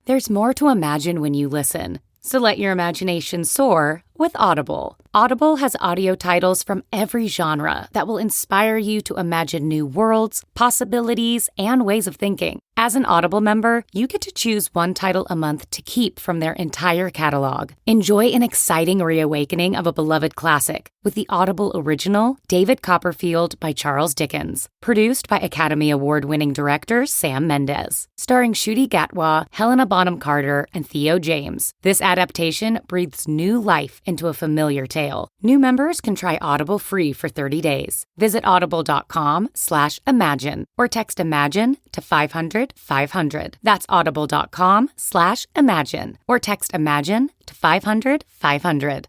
There's more to imagine when you listen. So let your imagination soar with Audible. Audible has audio titles from every genre that will inspire you to imagine new worlds, possibilities, and ways of thinking. As an Audible member, you get to choose one title a month to keep from their entire catalog. Enjoy an exciting reawakening of a beloved classic with the Audible original David Copperfield by Charles Dickens, produced by Academy Award-winning director Sam Mendes, starring Ncuti Gatwa, Helena Bonham Carter, and Theo James. This adaptation breathes new life into a familiar tale. New members can try Audible free for 30 days. Visit audible.com/imagine or text IMAGINE to 500-500. That's audible.com/imagine or text IMAGINE to 500-500.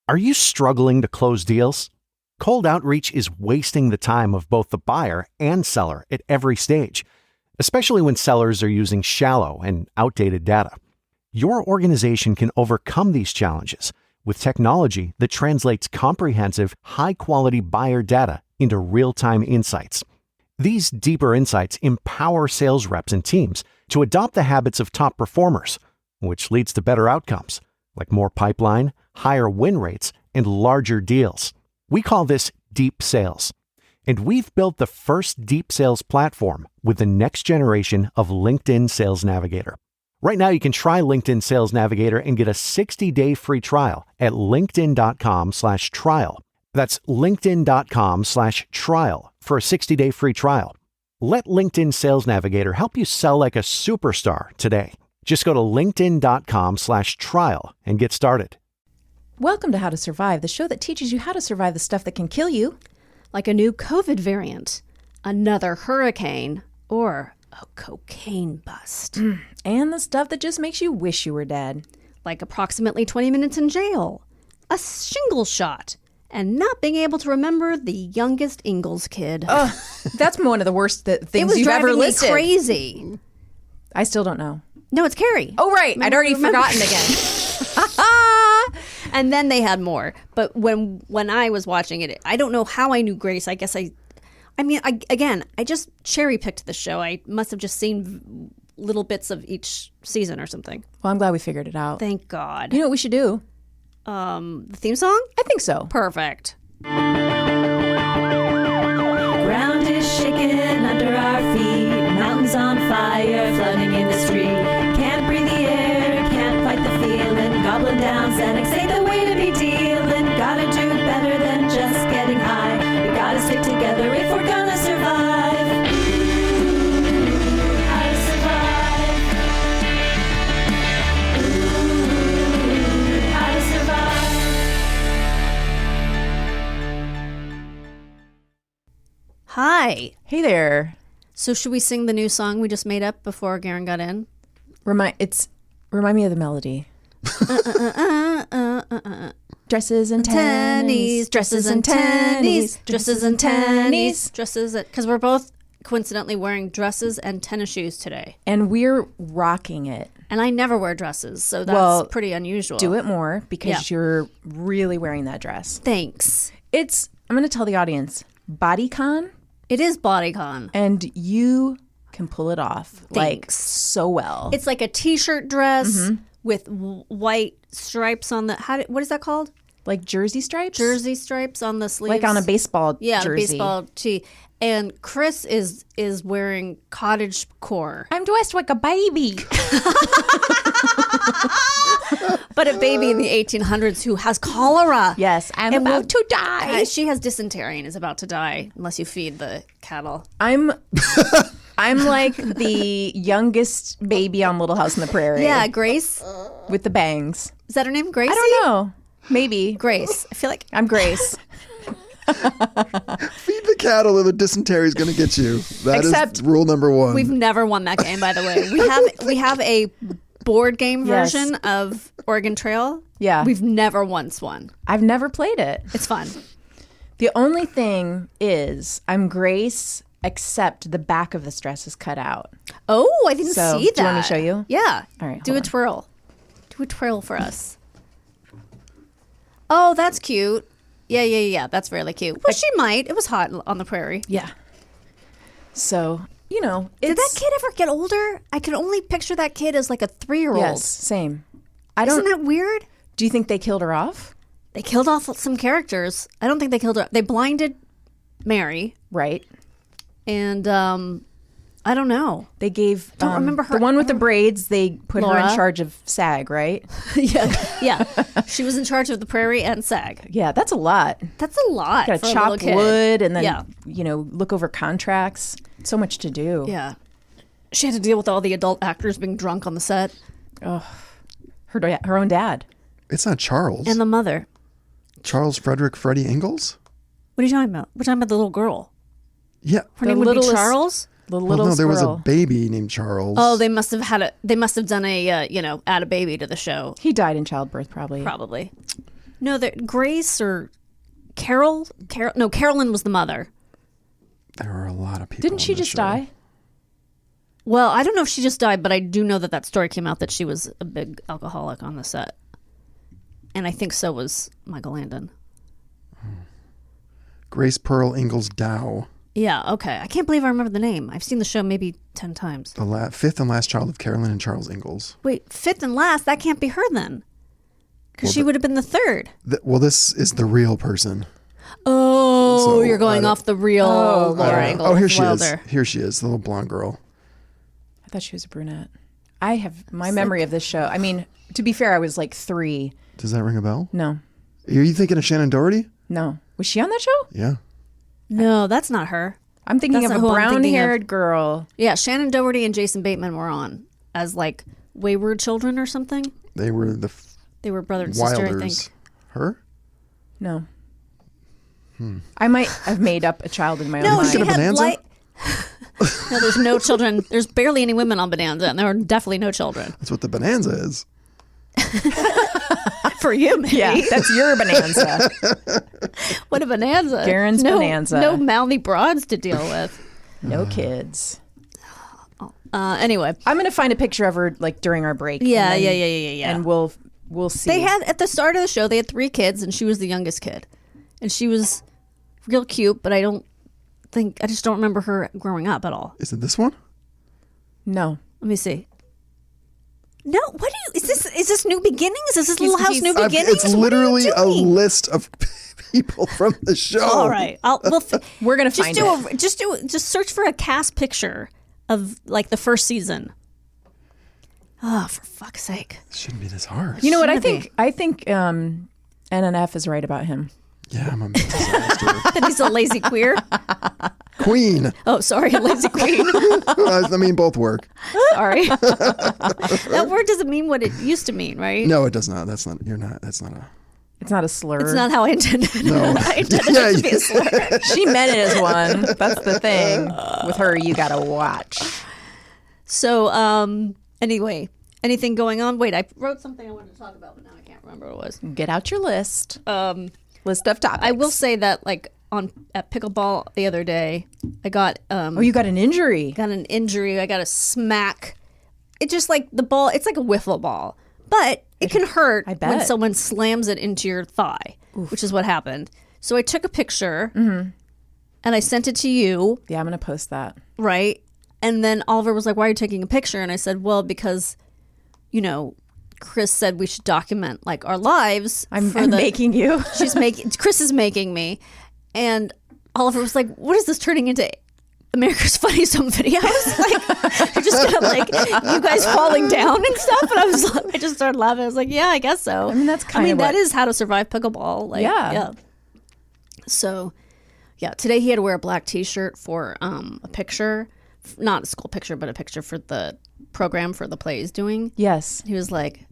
Are you struggling to close deals? Cold outreach is wasting the time of both the buyer and seller at every stage, especially when sellers are using shallow and outdated data. Your organization can overcome these challenges with technology that translates comprehensive, high-quality buyer data into real-time insights. These deeper insights empower sales reps and teams to adopt the habits of top performers, which leads to better outcomes, like more pipeline, higher win rates, and larger deals. We call this deep sales. And we've built the first deep sales platform with the next generation of LinkedIn Sales Navigator. Right now, you can try LinkedIn Sales Navigator and get a 60-day free trial at linkedin.com/trial. That's linkedin.com/trial for a 60-day free trial. Let LinkedIn Sales Navigator help you sell like a superstar today. Just go to linkedin.com/trial and get started. Welcome to How to Survive, the show that teaches you how to survive the stuff that can kill you. Like a new COVID variant, another hurricane, or a cocaine bust. And the stuff that just makes you wish you were dead. Like approximately 20 minutes in jail, a shingle shot, and not being able to remember the youngest Ingalls kid. That's one of the worst things you've ever listed. It was driving me crazy. I still don't know. No, it's Carrie. Oh, right. I'd already forgotten again. And then they had more. But when I was watching it, I don't know how I knew Grace. I guess I just cherry-picked the show. I must have just seen little bits of each season or something. Well, I'm glad we figured it out. Thank God. You know what we should do? The theme song? I think so. Perfect. Ground is shaking under our feet, mountains on fire, flooding in the street. Can't breathe the air, can't fight the feeling. Gobbling down Xanax ain't the way to be dealing. Gotta do better than just getting high. We gotta stick together if we're gonna survive. How to survive. How to survive. Hi. Hey there. So should we sing the new song we just made up before Garen got in? Remind me of the melody. Dresses and tennies, dresses and tennies, dresses and tennies. Dresses, because we're both coincidentally wearing dresses and tennis shoes today. And we're rocking it. And I never wear dresses, so that's pretty unusual. Do it more because you're really wearing that dress. Thanks. I'm going to tell the audience, bodycon. It is bodycon. And you can pull it off like so well. It's like a t-shirt dress with white stripes on the, what is that called? Like jersey stripes? Jersey stripes on the sleeves. Like on a baseball jersey. Yeah, baseball tee. And Chris is wearing cottage core. I'm dressed like a baby. But a baby in the 1800s who has cholera. Yes, I'm about to die. She has dysentery and is about to die unless you feed the cattle. I'm like the youngest baby on Little House on the Prairie. Yeah, Grace. With the bangs. Is that her name, Gracie? I don't know. Maybe. Grace. I feel like I'm Grace. Feed the cattle or the dysentery is going to get you. That is rule number one. We've never won that game, by the way. We have a board game version of Oregon Trail. Yeah. We've never once won. I've never played it. It's fun. The only thing is I'm Grace, except the back of this dress is cut out. Oh, I didn't see that. Do you want me to show you? Yeah. All right. Do a twirl. Do a twirl for us. Oh, that's cute. Yeah. That's really cute. Well, she might. It was hot on the prairie. Yeah. So you know, Did that kid ever get older? I can only picture that kid as like a 3-year-old. Yes, same. Isn't that weird? Do you think they killed her off? They killed off some characters. I don't think they killed her. They blinded Mary. Right. And I don't know. They gave Don't remember her. the one with the braids. They put her Laura. in charge of SAG, right? Yeah. She was in charge of the Prairie and SAG. Yeah, that's a lot. That's a lot. Got for to a chop little kid. wood and then Yeah. look over contracts. So much to do. Yeah. She had to deal with all the adult actors being drunk on the set. Her own dad. It's not Charles. And the mother. Charles Frederick Freddie Ingalls? What are you talking about? We're talking about the little girl. Yeah. Her name would be Charles? The Well, little no, there was a girl. baby named Charles. Oh, they must have done a, add a baby to the show. He died in childbirth, probably. Probably. No, Grace or Carol? No, Carolyn was the mother. There were a lot of people. Didn't on she this just show. die? Well, I don't know if she just died, but I do know that story came out that she was a big alcoholic on the set. And I think so was Michael Landon. Grace Pearl Ingalls Dow, Yeah, okay. I can't believe I remember the name. I've seen the show maybe 10 times. the fifth and last child of Carolyn and Charles Ingalls. Wait, fifth and last? That can't be her then. Because Well, she would have been the third. Well, this is the real person. Oh, So, you're going off the real Laura Ingalls. Oh, here she Wilder. is. Here she is, the little blonde girl. I thought she was a brunette. I have my memory of this show. I mean, to be fair, I was like 3. Does that ring a bell? No. Are you thinking of Shannon Doherty? No. Was she on that show? Yeah. No, that's not her. I'm thinking That's of a not who I'm thinking brown-haired girl. Yeah, Shannon Doherty and Jason Bateman were on as like wayward children or something. They were the They were brother and sister, I think. Wilders. Her? No. I might have made up a child in my own No, mind. she Thinking of had Bonanza? No, there's no children. There's barely any women on Bonanza, and there are definitely no children. That's what the Bonanza is. For you, maybe. Yeah, that's your bonanza. What a bonanza. Garen's bonanza. No mouthy broads to deal with. No kids. Anyway. I'm going to find a picture of her like during our break. Yeah, and then- yeah. And we'll see. They had, at the start of the show, they had 3 kids, and she was the youngest kid. And she was real cute, but I just don't remember her growing up at all. Is it this one? No. Let me see. No, is this New Beginnings? Is this Little House New Beginnings? It's literally a list of people from the show. All right. We're going to find it. Just search for a cast picture of like the first season. Oh, for fuck's sake. It shouldn't be this hard. You know what? I Shouldn't think NNF is right about him. Yeah, I'm a disaster. That he's a lazy queer. Queen. Oh, sorry, lazy queen. I mean, both work. Sorry. That word doesn't mean what it used to mean, right? No, it does not. That's not. You're not. That's not a. It's not a slur. It's not how I intended it. No. I intended it to be a slur. She meant it as one. That's the thing. With her, you got to watch. So, anyway, anything going on? Wait, I wrote something I wanted to talk about, but now I can't remember what it was. Get out your list. List of topics. I will say that, like, at pickleball the other day, I got you got an injury. got an injury. I got a smack. It just like the ball. It's like a wiffle ball, but it can hurt I bet. when someone slams it into your thigh, which is what happened. So I took a picture and I sent it to you, Yeah, I'm going to post that. right? And then Oliver was like, "Why are you taking a picture?" And I said, "Well, because, Chris said we should document like our lives." I'm making you. Chris is making me, and Oliver was like, "What is this turning into? America's Funniest Home Videos? Like, you're just gonna like you guys falling down and stuff?" And I just started laughing. I was like, "Yeah, I guess so." I mean, that's kind of that is how to survive pickleball. Like, Yeah. So, yeah, today he had to wear a black T-shirt for a picture, not a school picture, but a picture for the program for the play he's doing. Yes. He was like,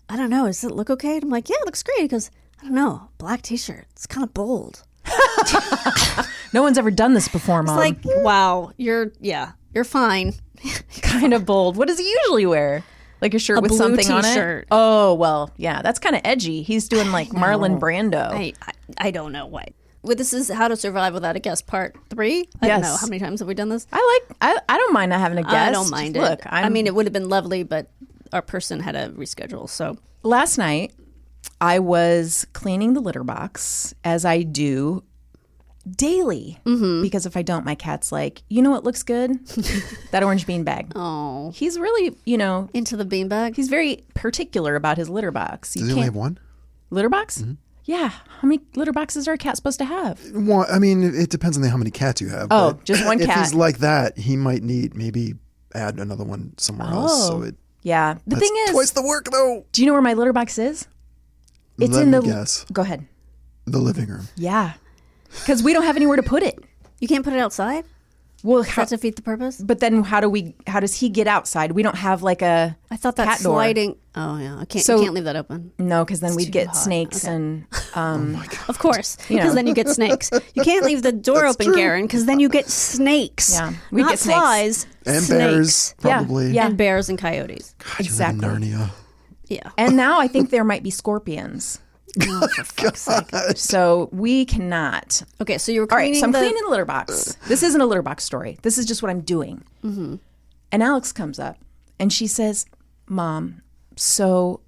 "I don't know, does it look okay?" And I'm like, "Yeah, it looks great." He goes, "I don't know, black T-shirt, it's kind of bold." No one's ever done this before, Mom. It's like, wow, you're fine. kind of bold. What does he usually wear? Like a shirt A with blue something on it? T-shirt. Oh, well, yeah, that's kind of edgy. He's doing like Marlon Brando. I don't know what. Well, this is How to Survive Without a Guest Part 3. I don't Yes. know. How many times have we done this? I don't mind not having a guest. I don't mind it. Look, I mean, it would have been lovely, but our person had to reschedule. So last night I was cleaning the litter box, as I do daily. Because if I don't, my cat's like, you know what looks good? That orange bean bag. Oh. He's really, Into the beanbag? he's very particular about his litter box. Does he only have one? Litter box? Yeah. How many litter boxes are a cat supposed to have? One. I mean, it depends on how many cats you have. Oh, but just one if cat. he's like that, he might maybe add another one somewhere else. So Yeah. The thing is, twice the work though. do you know where my litter box is? It's Let in me the. guess. Go ahead. The living room. Yeah. Because we don't have anywhere to put it. You can't put it outside? Well, Does that defeat the purpose? but then how does he get outside? We don't have like a I thought that cat door. sliding. Oh, yeah. You So- can't leave that open. No, because then we'd too get hot. snakes Okay. and Of course. You know. Because then you get snakes. You can't leave the door open, Garen, because then you get snakes. Yeah, we'd Not get snakes. flies. And snakes. bears, Yeah, probably. yeah. And bears and coyotes. God, you Exactly. live in Narnia. Yeah. and now I think there might be scorpions. Oh, for fuck's sake. So we cannot. Okay, so you were All right, cleaning so I'm the... cleaning the litter box. This isn't a litter box story. This is just what I'm doing. And Alex comes up and she says, "Mom, so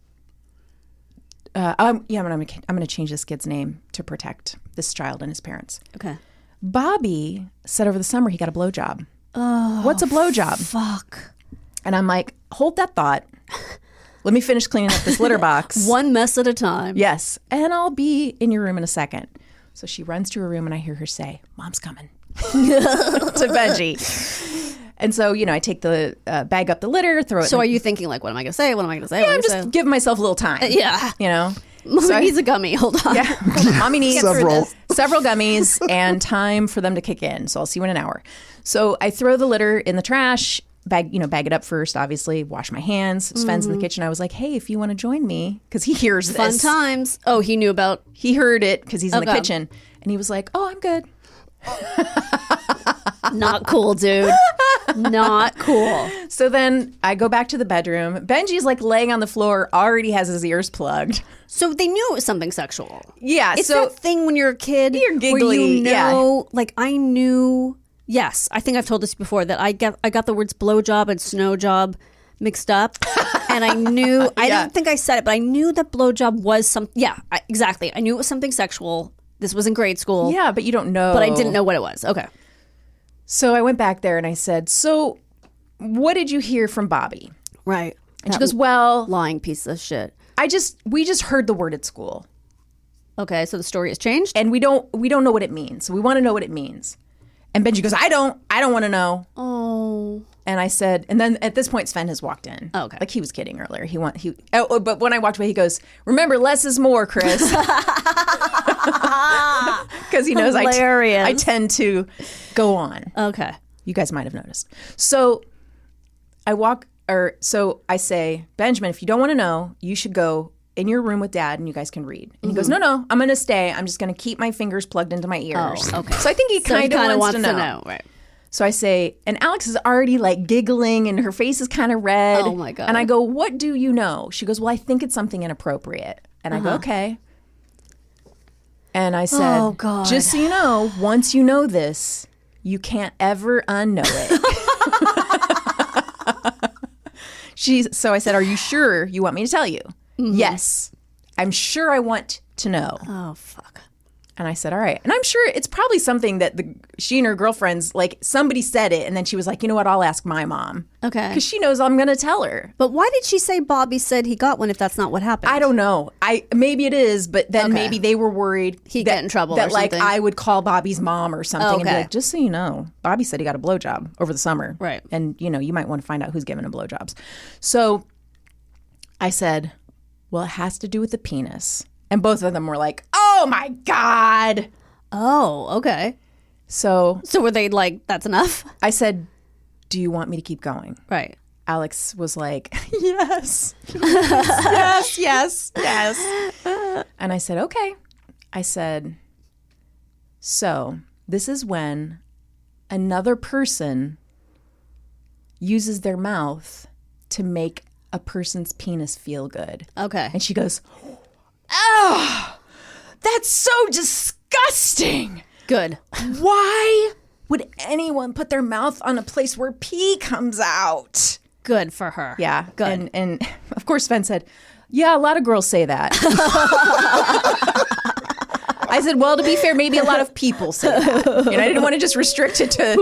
I'm going to change this kid's name to protect this child and his parents. Okay. Bobby said over the summer he got a blowjob. Oh, what's a blowjob? Fuck. And I'm like, hold that thought. Let me finish cleaning up this litter box. One mess at a time. Yes, and I'll be in your room in a second." So she runs to her room and I hear her say, "Mom's coming," to Benji. And so, I take the bag up the litter, throw it. So in are you thinking like, what am I going to say? What am I going to say? Yeah, What am I'm I gonna just giving myself a little time. Yeah. So say? I- Needs a gummy. Hold on. Yeah, mommy needs Several. several gummies and time for them to kick in. So I'll see you in an hour. So I throw the litter in the trash. Bag it up first, obviously, wash my hands. Sven's in the kitchen. I was like, hey, if you want to join me, because he hears Fun this. times. Oh, he knew about... He heard it because he's in the Okay. kitchen. And he was like, oh, I'm good. Not cool, dude. Not cool. So then I go back to the bedroom. Benji's like laying on the floor, already has his ears plugged. So they knew it was something sexual. Yeah, It's so that thing when you're a kid You're where giggly, you know, like I knew... Yes, I think I've told this before that I got the words blowjob and snow job mixed up, and I knew I Yeah. don't think I said it, but I knew that blowjob was some. Yeah, exactly. I knew it was something sexual. This was in grade school. yeah, but you don't know. but I didn't know what it was. Okay. So I went back there and I said, so what did you hear from Bobby? Right. And she goes, well, Lying piece of shit. we just heard the word at school, Okay, so the story has changed. and we don't know what it means. So we want to know what it means. And Benji goes, I don't want to know. Oh. And I said, and then at this point, Sven has walked in. Oh, okay. Like he was kidding earlier. But when I walked away, he goes, remember, less is more, Chris. Because he knows Hilarious. I tend to go on. Okay. You guys might have noticed. So so I say, Benjamin, if you don't want to know, you should go in your room with Dad and you guys can read. And he goes, no, I'm going to stay. I'm just going to keep my fingers plugged into my ears. Oh, okay. So I think he So he kind of wants to know. Right. So I say, and Alex is already like giggling and her face is kind of red. Oh, my God. And I go, what do you know? She goes, well, I think it's something inappropriate. And I go, okay. And I said, Oh, God. just so you know, once you know this, you can't ever unknow it. So I said, are you sure you want me to tell you? Yes. I'm sure I want to know. Oh, fuck. And I said, all right. And I'm sure it's probably something that she and her girlfriends, like somebody said it. And then she was like, you know what? I'll ask my mom. Okay. Because she knows I'm going to tell her. But why did she say Bobby said he got one if that's not what happened? I don't know. Maybe it is, but then Okay. maybe they were worried He'd get in trouble that or like something. I would call Bobby's mom or something and be Okay. like, just so you know, Bobby said he got a blowjob over the summer. Right. And you might want to find out who's giving him blowjobs. So I said, well, it has to do with the penis. And both of them were like, oh my God. Oh, okay. So So were they like, that's enough? I said, do you want me to keep going? Right. Alex was like, yes, yes. And I said, okay. I said, so this is when another person uses their mouth to make a person's penis feel good. Okay. And she goes, oh, that's so disgusting. Good. Why would anyone put their mouth on a place where pee comes out? Good for her. Yeah. Good. And of course, Sven said, yeah, a lot of girls say that. I said, well, to be fair, maybe a lot of people say that. I didn't want to just restrict it to,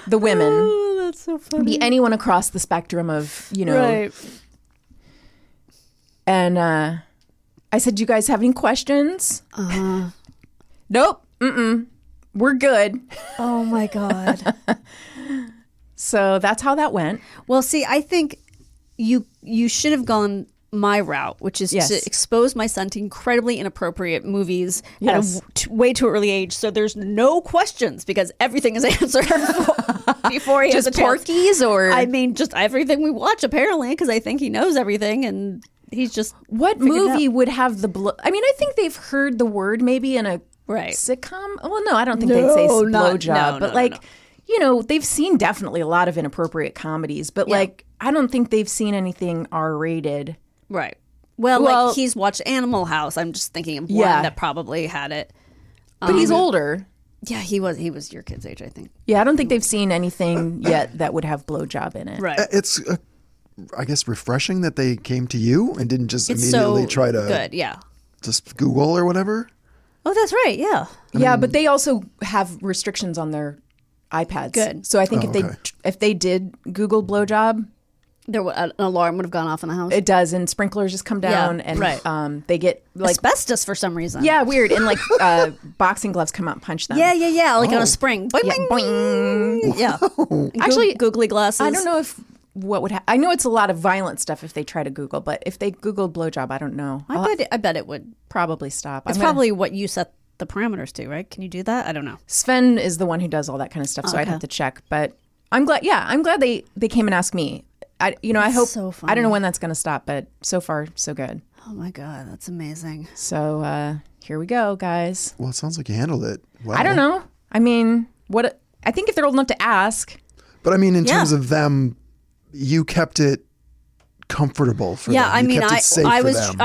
the women. Oh, that's so funny. Be anyone across the spectrum of, Right. And I said, do you guys have any questions? Nope. We're good. Oh my God. So that's how that went. Well, see, I think you should have gone my route, which is to expose my son to incredibly inappropriate movies at a way too early age. So there's no questions because everything is answered before he has a chance. Porky's or? I mean, just everything we watch, apparently, because I think he knows everything and he's just. What movie would have the blow? I mean, I think they've heard the word maybe in a sitcom. Well, no, I don't think they'd say blowjob, but they've seen definitely a lot of inappropriate comedies, but I don't think they've seen anything R-rated. Right. Well, like he's watched Animal House. I'm just thinking of one that probably had it. But he's older. Yeah, he was your kid's age, I think. Yeah, I don't think they've seen anything yet that would have blowjob in it. Right. It's, I guess, refreshing that they came to you and didn't just immediately try to just Google or whatever. Oh, that's right. Yeah. Yeah, but they also have restrictions on their iPads. Good. So I think if they did Google blowjob, an alarm would have gone off in the house. It does, and sprinklers just come down, and they get like asbestos for some reason. Yeah, weird, and like boxing gloves come out and punch them. Yeah, like on a spring. Boing, boing. Yeah. Actually, googly glasses. I don't know what would happen. I know it's a lot of violent stuff if they try to Google, but if they Googled blowjob, I don't know. I bet it would probably stop. It's probably what you set the parameters to, right? Can you do that? I don't know. Sven is the one who does all that kind of stuff, so I'd have to check. But I'm glad. Yeah, I'm glad they came and asked me. I hope. So funny. I don't know when that's going to stop, but so far so good. Oh my God, that's amazing. So here we go, guys. Well, it sounds like you handled it well. I don't know. I mean, I think if they're old enough to ask. But I mean, in terms of them, you kept it comfortable for them. Yeah, I mean, I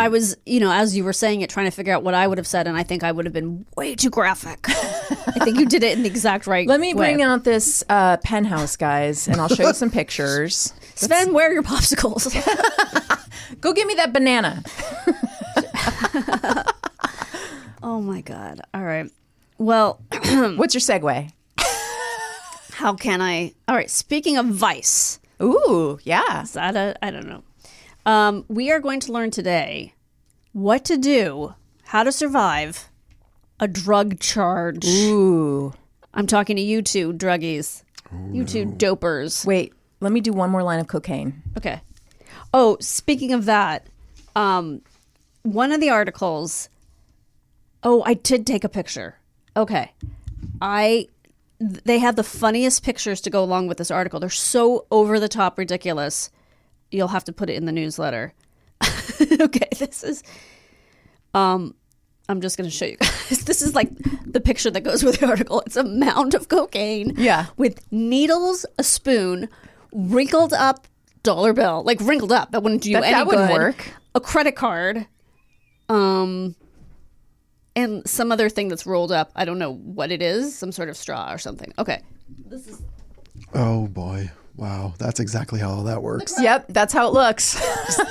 was, as you were saying it, trying to figure out what I would have said, and I think I would have been way too graphic. I think you did it in the exact right way. Let me bring out this penthouse, guys, and I'll show you some pictures. Sven, where are your popsicles? Go get me that banana. Oh my God. All right. Well, what's your segue? How can I? All right. Speaking of Vice. Ooh, yeah. Is that I don't know. We are going to learn today what to do, how to survive a drug charge. Ooh. I'm talking to you two druggies. You two dopers. Wait, let me do one more line of cocaine. Okay. Oh, speaking of that, one of the articles. Oh, I did take a picture. Okay. They have the funniest pictures to go along with this article. They're so over the top ridiculous. You'll have to put it in the newsletter. Okay, this is I'm just going to show you guys. This is like the picture that goes with the article. It's a mound of cocaine. Yeah. With needles, a spoon, wrinkled up dollar bill. Like wrinkled up. That wouldn't do you any good. That wouldn't work. A credit card. And some other thing that's rolled up. I don't know what it is. Some sort of straw or something. Okay. This is. Oh, boy. Wow. That's exactly how that works. Yep. That's how it looks.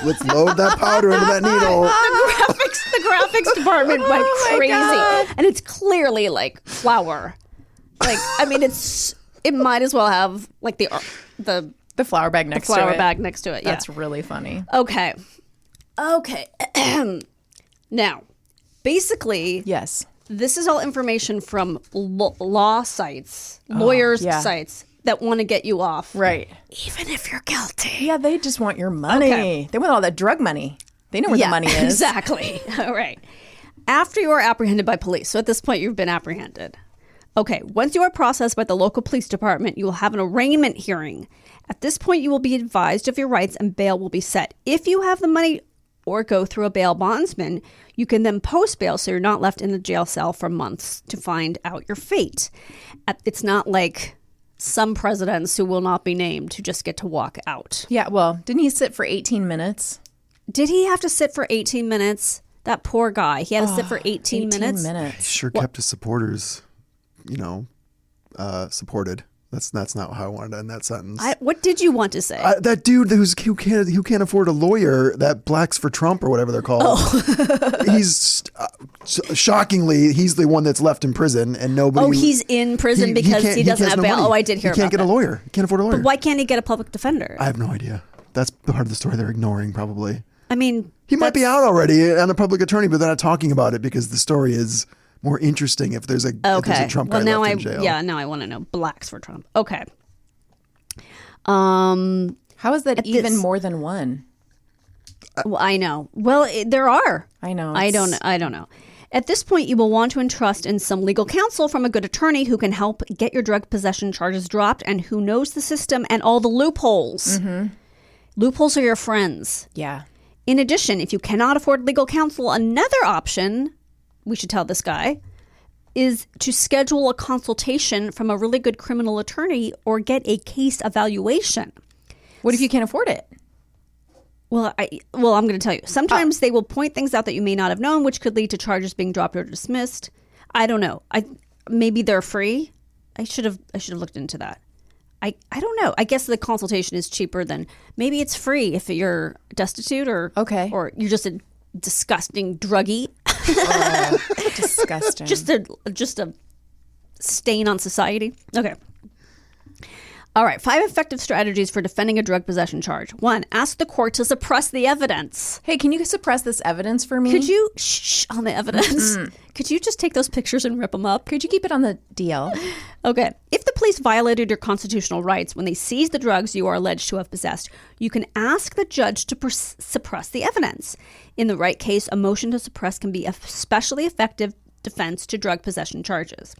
Let's load that powder into that needle. The graphics department went crazy. God. And it's clearly like flour. Like, I mean, it might as well have like the flour bag next to it. Flour bag next to it. Yeah. That's really funny. Okay. Now, basically, yes, this is all information from law sites, lawyers' sites that want to get you off. Right. Even if you're guilty. Yeah, they just want your money. Okay. They want all that drug money. They know where the money is. Exactly. All right. After you are apprehended by police, so at this point you've been apprehended. Okay, once you are processed by the local police department, you will have an arraignment hearing. At this point, you will be advised of your rights and bail will be set. If you have the money or go through a bail bondsman, you can then post bail so you're not left in the jail cell for months to find out your fate. It's not like some presidents who will not be named who just get to walk out. Yeah, well, didn't he sit for 18 minutes? Did he have to sit for 18 minutes? That poor guy. He had to sit for 18 minutes. He sure kept his supporters, supported. That's not how I wanted to end that sentence. What did you want to say? That dude who can't afford a lawyer, that Blacks for Trump or whatever they're called. Oh. He's shockingly, he's the one that's left in prison and nobody. Oh, he's in prison because he doesn't have bail. Money. Oh, I did hear about that. He can't get a lawyer. He can't afford a lawyer. But why can't he get a public defender? I have no idea. That's part of the story they're ignoring, probably. I mean, he might be out already on a public attorney, but they're not talking about it because the story is more interesting if there's a Trump guy left in jail. Yeah, now I want to know. Blacks for Trump. Okay. How is that even more than one? Well, I know. Well, there are. I know. I don't know. At this point, you will want to entrust in some legal counsel from a good attorney who can help get your drug possession charges dropped and who knows the system and all the loopholes. Mm-hmm. Loopholes are your friends. Yeah. In addition, if you cannot afford legal counsel, another option, we should tell this guy, is to schedule a consultation from a really good criminal attorney or get a case evaluation. What if you can't afford it? Well, I'm going to tell you. Sometimes they will point things out that you may not have known, which could lead to charges being dropped or dismissed. I don't know. Maybe they're free. I should have looked into that. I don't know. I guess the consultation is cheaper than maybe it's free if you're destitute or you're just a disgusting druggie. Disgusting. Just a stain on society. Okay. All right. 5 effective strategies for defending a drug possession charge. 1, ask the court to suppress the evidence. Hey, can you suppress this evidence for me? Could you shh on the evidence? Mm-hmm. Could you just take those pictures and rip them up? Could you keep it on the DL? Okay. If the police violated your constitutional rights when they seized the drugs you are alleged to have possessed, you can ask the judge to suppress the evidence. In the right case, a motion to suppress can be a especially effective defense to drug possession charges.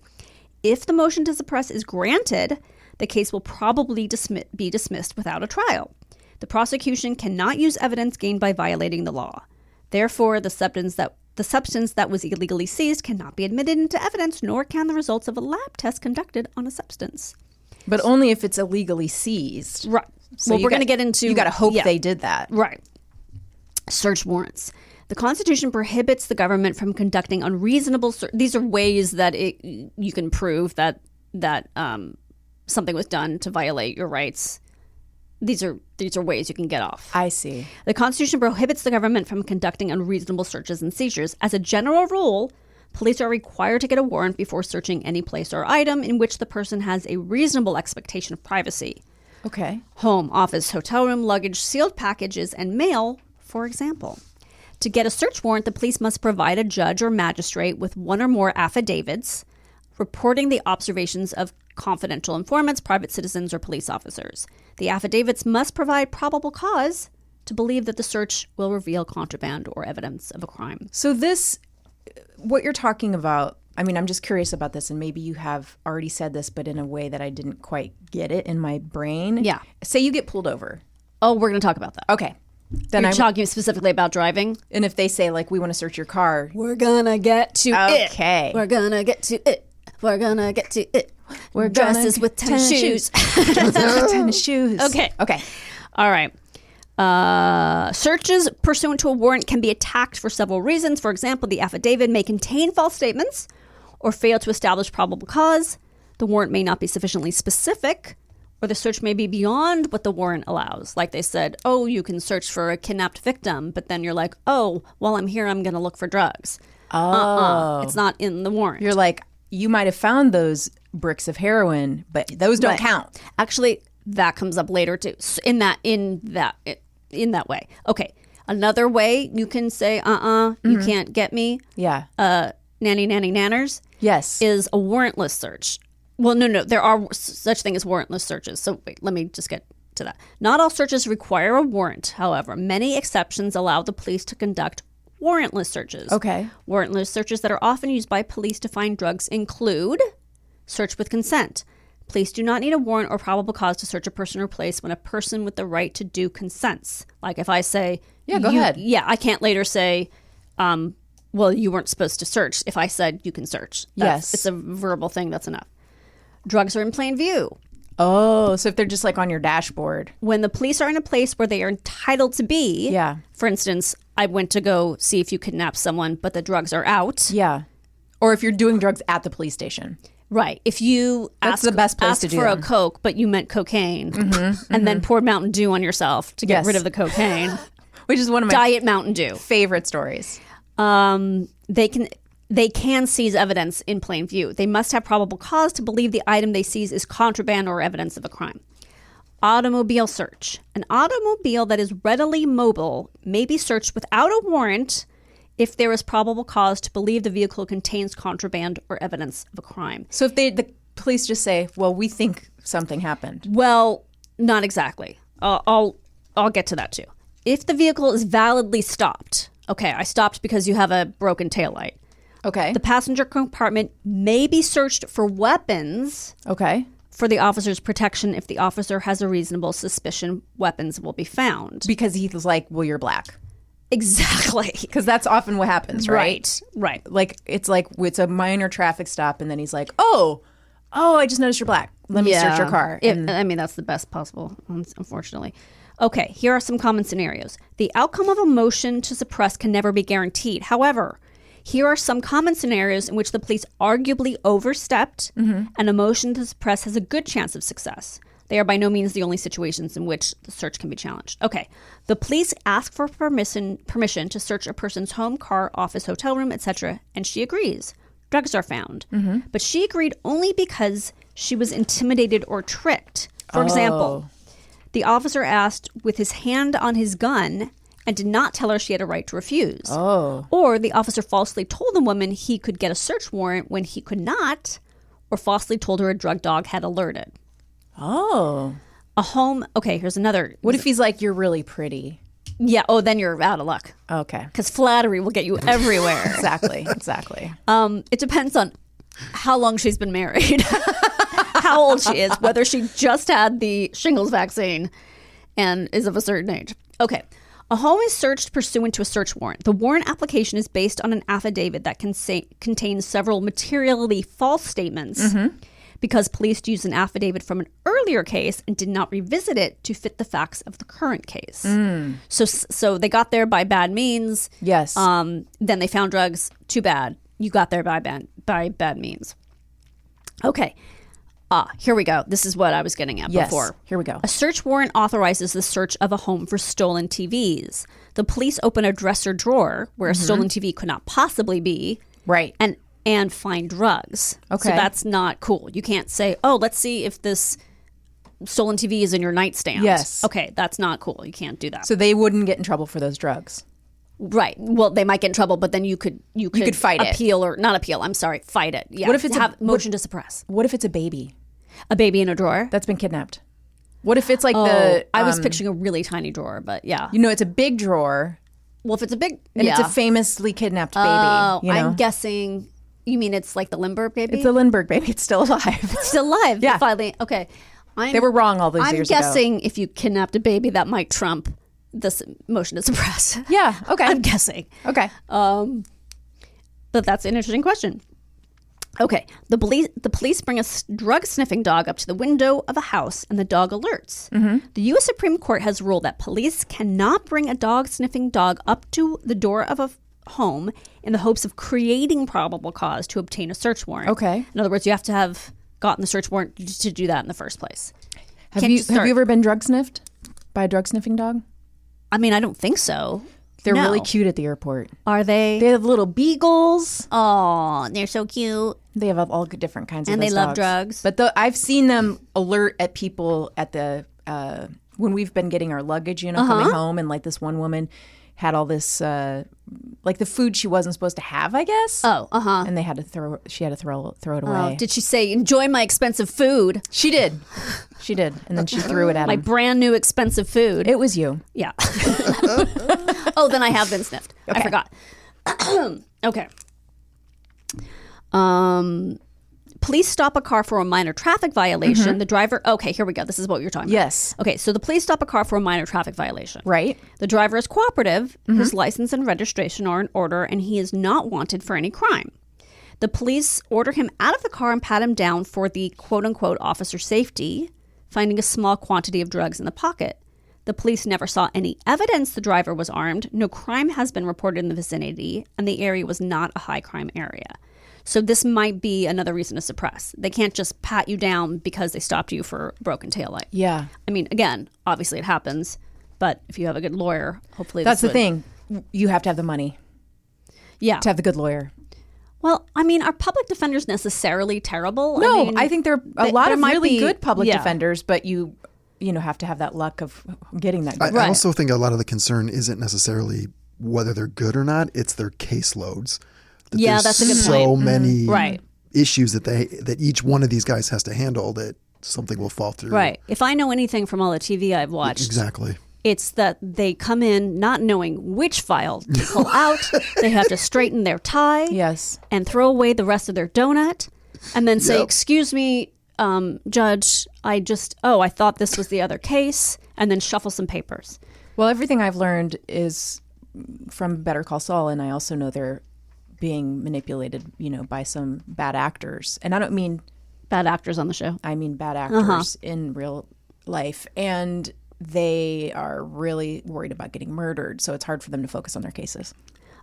If the motion to suppress is granted, the case will probably be dismissed without a trial. The prosecution cannot use evidence gained by violating the law. Therefore, the substance that was illegally seized cannot be admitted into evidence, nor can the results of a lab test conducted on a substance. But only if it's illegally seized. Right. So we're going to get into... You got to hope they did that. Right. Search warrants. The Constitution prohibits the government from conducting unreasonable... These are ways that you can prove that something was done to violate your rights. These are ways you can get off. I see. The Constitution prohibits the government from conducting unreasonable searches and seizures. As a general rule, police are required to get a warrant before searching any place or item in which the person has a reasonable expectation of privacy. Okay. Home, office, hotel room, luggage, sealed packages, and mail, for example. To get a search warrant, the police must provide a judge or magistrate with 1 or more affidavits reporting the observations of confidential informants, private citizens, or police officers. The affidavits must provide probable cause to believe that the search will reveal contraband or evidence of a crime. So what you're talking about, I mean, I'm just curious about this, and maybe you have already said this, but in a way that I didn't quite get it in my brain. Yeah. Say you get pulled over. Oh, we're going to talk about that. Okay. Then I'm talking specifically about driving. And if they say, like, we want to search your car. We're going to get to it. Okay. We're going to get to it. We're going to get to it. We're dresses with tennis shoes. Tennis shoes. Okay. All right. Searches pursuant to a warrant can be attacked for several reasons. For example, the affidavit may contain false statements or fail to establish probable cause. The warrant may not be sufficiently specific, or the search may be beyond what the warrant allows. Like they said, oh, you can search for a kidnapped victim, but then you're like, oh, while I'm here, I'm going to look for drugs. It's not in the warrant. You're like, you might have found those bricks of heroin, but those don't count. Actually, that comes up later too. In that way. Okay. Another way you can say, you can't get me. Yeah. Nanny nanners. Yes. Is a warrantless search. Well, no. There are such thing as warrantless searches. So wait, let me just get to that. Not all searches require a warrant. However, many exceptions allow the police to conduct warrantless searches. Okay. Warrantless searches that are often used by police to find drugs include search with consent. Police do not need a warrant or probable cause to search a person or place when a person with the right to do consents. Like if I say... Yeah, go ahead. Yeah, I can't later say, well, you weren't supposed to search. If I said you can search. Yes. It's a verbal thing. That's enough. Drugs are in plain view. Oh, so if they're just like on your dashboard. When the police are in a place where they are entitled to be. Yeah. For instance, I went to go see if you kidnapped someone, but the drugs are out. Yeah. Or if you're doing drugs at the police station. Right. If you That's the best place to do for a them. Coke, but you meant cocaine, and then poured Mountain Dew on yourself to get Yes. rid of the cocaine. Which is one of my Diet Mountain Dew. favorite stories. They can seize evidence in plain view. They must have probable cause to believe the item they seize is contraband or evidence of a crime. Automobile search. An automobile that is readily mobile may be searched without a warrant if there is probable cause to believe the vehicle contains contraband or evidence of a crime. So if the police just say, well, we think something happened. Well, not exactly. I'll get to that too. If the vehicle is validly stopped, okay, I stopped because you have a broken taillight. Okay. The passenger compartment may be searched for weapons Okay. for the officer's protection if the officer has a reasonable suspicion weapons will be found. Because he's like, well, you're black. Exactly. Because that's often what happens, right? Right. Like, it's a minor traffic stop, and then he's like, oh, I just noticed you're black. Let me search your car. I mean, that's the best possible, unfortunately. Okay, here are some common scenarios. The outcome of a motion to suppress can never be guaranteed. However, here are some common scenarios in which the police arguably overstepped and a motion to suppress has a good chance of success. They are by no means the only situations in which the search can be challenged. Okay, the police ask for permission to search a person's home, car, office, hotel room, etc., and she agrees. Drugs are found. But she agreed only because she was intimidated or tricked. For example, the officer asked with his hand on his gun and did not tell her she had a right to refuse. Or the officer falsely told the woman he could get a search warrant when he could not, or falsely told her a drug dog had alerted. A home. Okay, here's another. What if he's like, you're really pretty? Yeah. Oh, then you're out of luck. Okay. Because flattery will get you everywhere. Exactly. It depends on how long she's been married, how old she is, whether she just had the shingles vaccine and is of a certain age. Okay. A home is searched pursuant to a search warrant. The warrant application is based on an affidavit that contains several materially false statements because police used an affidavit from an earlier case and did not revisit it to fit the facts of the current case. So they got there by bad means. Yes. Then they found drugs. Too bad. You got there by bad means. Okay. Here we go. This is what I was getting at before. Here we go. A search warrant authorizes the search of a home for stolen TVs. The police open a dresser drawer where a stolen TV could not possibly be. Right. And find drugs. Okay. So that's not cool. You can't say, oh, let's see if this stolen TV is in your nightstand. Yes. Okay, that's not cool. You can't do that. So they wouldn't get in trouble for those drugs. Right. Well, they might get in trouble, but then you could fight it. appeal or not appeal. I'm sorry, fight it. Yeah. What if it's have motion to suppress? What if it's a baby A baby in a drawer. that's been kidnapped? What if it's like I was picturing a really tiny drawer, but yeah. it's a big drawer Well, if it's a big, and it's a famously kidnapped baby. Oh, you know? I'm guessing. You mean it's like the Lindbergh baby? It's a Lindbergh baby. It's still alive. It's still alive. Yeah. Finally. Okay. They were wrong all those years ago. I'm guessing if you kidnapped a baby, that might trump this motion to suppress. Yeah. Okay. I'm guessing. Okay. But that's an interesting question. Okay. The police bring a drug sniffing dog up to the window of a house and the dog alerts. The U.S. Supreme Court has ruled that police cannot bring a dog sniffing dog up to the door of a home in the hopes of creating probable cause to obtain a search warrant. Okay. In other words, you have to have gotten the search warrant to do that in the first place. Have you ever been drug sniffed by a drug sniffing dog? I mean, I don't think so. They're No. really cute at the airport. Are they? They have little beagles. Oh, they're so cute. They have all different kinds of And those they love dogs. drugs. But I've seen them alert at people at the when we've been getting our luggage, coming home, and like this one woman had all this like the food she wasn't supposed to have, I guess. Oh, And they had to throw it away. Did she say, enjoy my expensive food? She did. She did. And then she threw it at My him. brand new expensive food. It was you. Yeah. Oh, then I have been sniffed. Okay. I forgot. Okay. Police stop a car for a minor traffic violation. The driver. Okay, here we go. This is what you're talking about. Yes. Okay, so the police stop a car for a minor traffic violation. Right. The driver is cooperative. His license and registration are in order, and he is not wanted for any crime. The police order him out of the car and pat him down for the quote-unquote officer safety, finding a small quantity of drugs in the pocket. The police never saw any evidence the driver was armed. No crime has been reported in the vicinity, and the area was not a high crime area. So this might be another reason to suppress. They can't just pat you down because they stopped you for a broken taillight. Yeah. I mean, again, obviously it happens, but if you have a good lawyer, hopefully That's this the thing. You have to have the money Yeah. to have the good lawyer. Well, I mean, are public defenders necessarily terrible? No, I mean, think there are a lot there of might really be- good public yeah. defenders, but you have to have that luck of getting that good. I also think a lot of the concern isn't necessarily whether they're good or not; it's their caseloads. That Yeah, there's that's a good so point. many Right. issues that each one of these guys has to handle that something will fall through. Right. If I know anything from all the TV I've watched, Exactly. it's that they come in not knowing which file to pull out. They have to straighten their tie. Yes. And throw away the rest of their donut, and then say, Yep. "Excuse me, Judge, I thought this was the other case," and then shuffle some papers. Well, everything I've learned is from Better Call Saul, and I also know they're being manipulated, by some bad actors. And I don't mean Bad actors on the show. I mean bad actors in real life. And they are really worried about getting murdered, so it's hard for them to focus on their cases.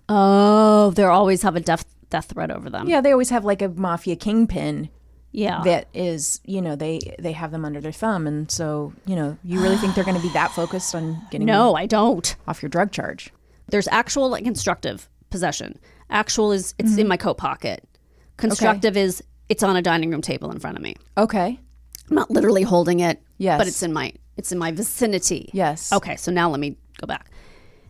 Oh, they always have a death threat over them. Yeah, they always have like a mafia kingpin Yeah. that is, they have them under their thumb. And so, you really think they're going to be that focused on getting No, I don't. off your drug charge? There's actual and constructive possession. Actual is it's in my coat pocket. Constructive is it's on a dining room table in front of me. Okay. I'm not literally holding it, Yes. but it's in my vicinity. Yes. Okay, so now let me go back.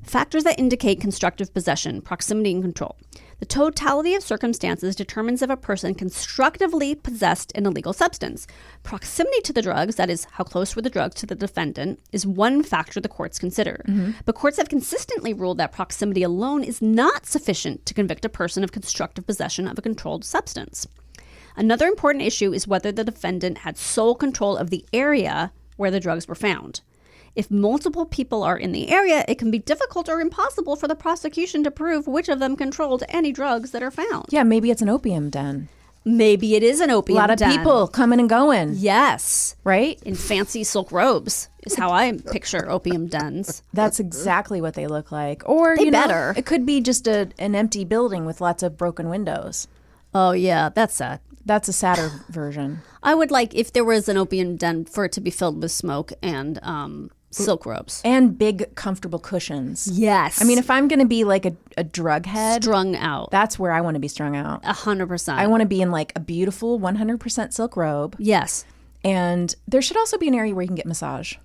Factors that indicate constructive possession, proximity, and control. The totality of circumstances determines if a person constructively possessed an illegal substance. Proximity to the drugs, that is, how close were the drugs to the defendant, is one factor the courts consider. But courts have consistently ruled that proximity alone is not sufficient to convict a person of constructive possession of a controlled substance. Another important issue is whether the defendant had sole control of the area where the drugs were found. If multiple people are in the area, it can be difficult or impossible for the prosecution to prove which of them controlled any drugs that are found. Yeah, maybe it's an opium den. Maybe it is an A opium lot of den. people coming and going, Yes. right? In fancy silk robes is how I picture opium dens. That's exactly what they look like. Or, They better. it could be just an empty building with lots of broken windows. Oh, yeah, that's sad. That's a sadder version. I would like, if there was an opium den, for it to be filled with smoke and silk robes. And big, comfortable cushions. Yes. I mean, if I'm going to be like a drug head, strung out. that's where I want to be strung out. 100%. I want to be in like a beautiful 100% silk robe. Yes. And there should also be an area where you can get massage.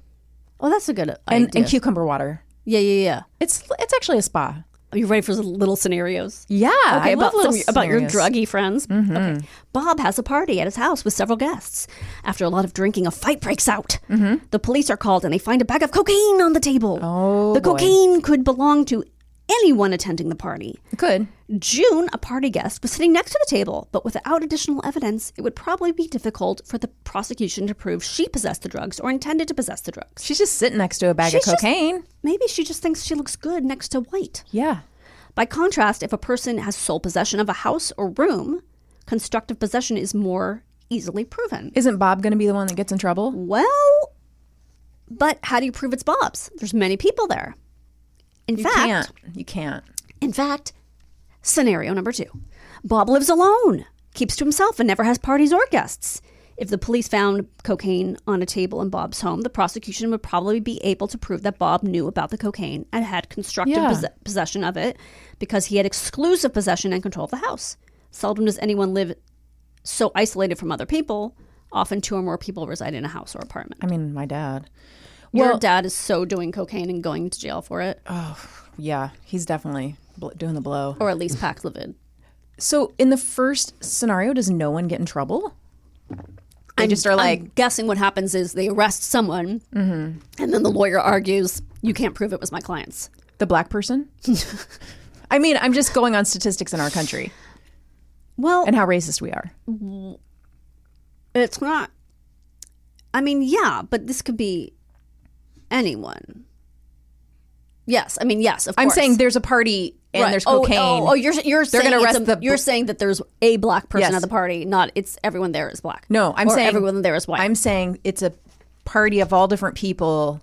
Oh, that's a good And idea. cucumber water. Yeah. It's actually a spa. Are you ready for some little scenarios? Yeah. Okay, I love about your scenarios. druggy friends. Okay. Bob has a party at his house with several guests. After a lot of drinking, a fight breaks out. The police are called and they find a bag of cocaine on the table. Oh, the boy. cocaine could belong to anyone attending the party. Good. June, a party guest, was sitting next to the table, but without additional evidence, it would probably be difficult for the prosecution to prove she possessed the drugs or intended to possess the drugs. She's just sitting next to a bag She's of just- cocaine. Maybe she just thinks she looks good next to White. Yeah. By contrast, if a person has sole possession of a house or room, constructive possession is more easily proven. Isn't Bob going to be the one that gets in trouble? Well, but how do you prove it's Bob's? There's many people there. In fact, You can't. In fact, scenario number 2. Bob lives alone, keeps to himself, and never has parties or guests. If the police found cocaine on a table in Bob's home, the prosecution would probably be able to prove that Bob knew about the cocaine and had constructive possession of it because he had exclusive possession and control of the house. Seldom does anyone live so isolated from other people. Often 2 or more people reside in a house or apartment. I mean, my dad. Your dad is so doing cocaine and going to jail for it, Yeah, he's definitely doing the blow. or at least Paxlovid. So in the first scenario, does no one get in trouble? They just are like, I'm guessing what happens is they arrest someone, and then the lawyer argues, "You can't prove it was my client's." the black person? I mean, I'm just going on statistics in our country Well, and how racist we are. it's not. I mean, yeah, but this could be anyone. Yes, I mean, yes, of course. I'm saying there's a party and Right. there's cocaine. Oh, you're saying gonna it's arrest you're saying that there's a black person Yes. at the party, not it's everyone there is black. No, I'm Or saying everyone there is white. I'm saying it's a party of all different people.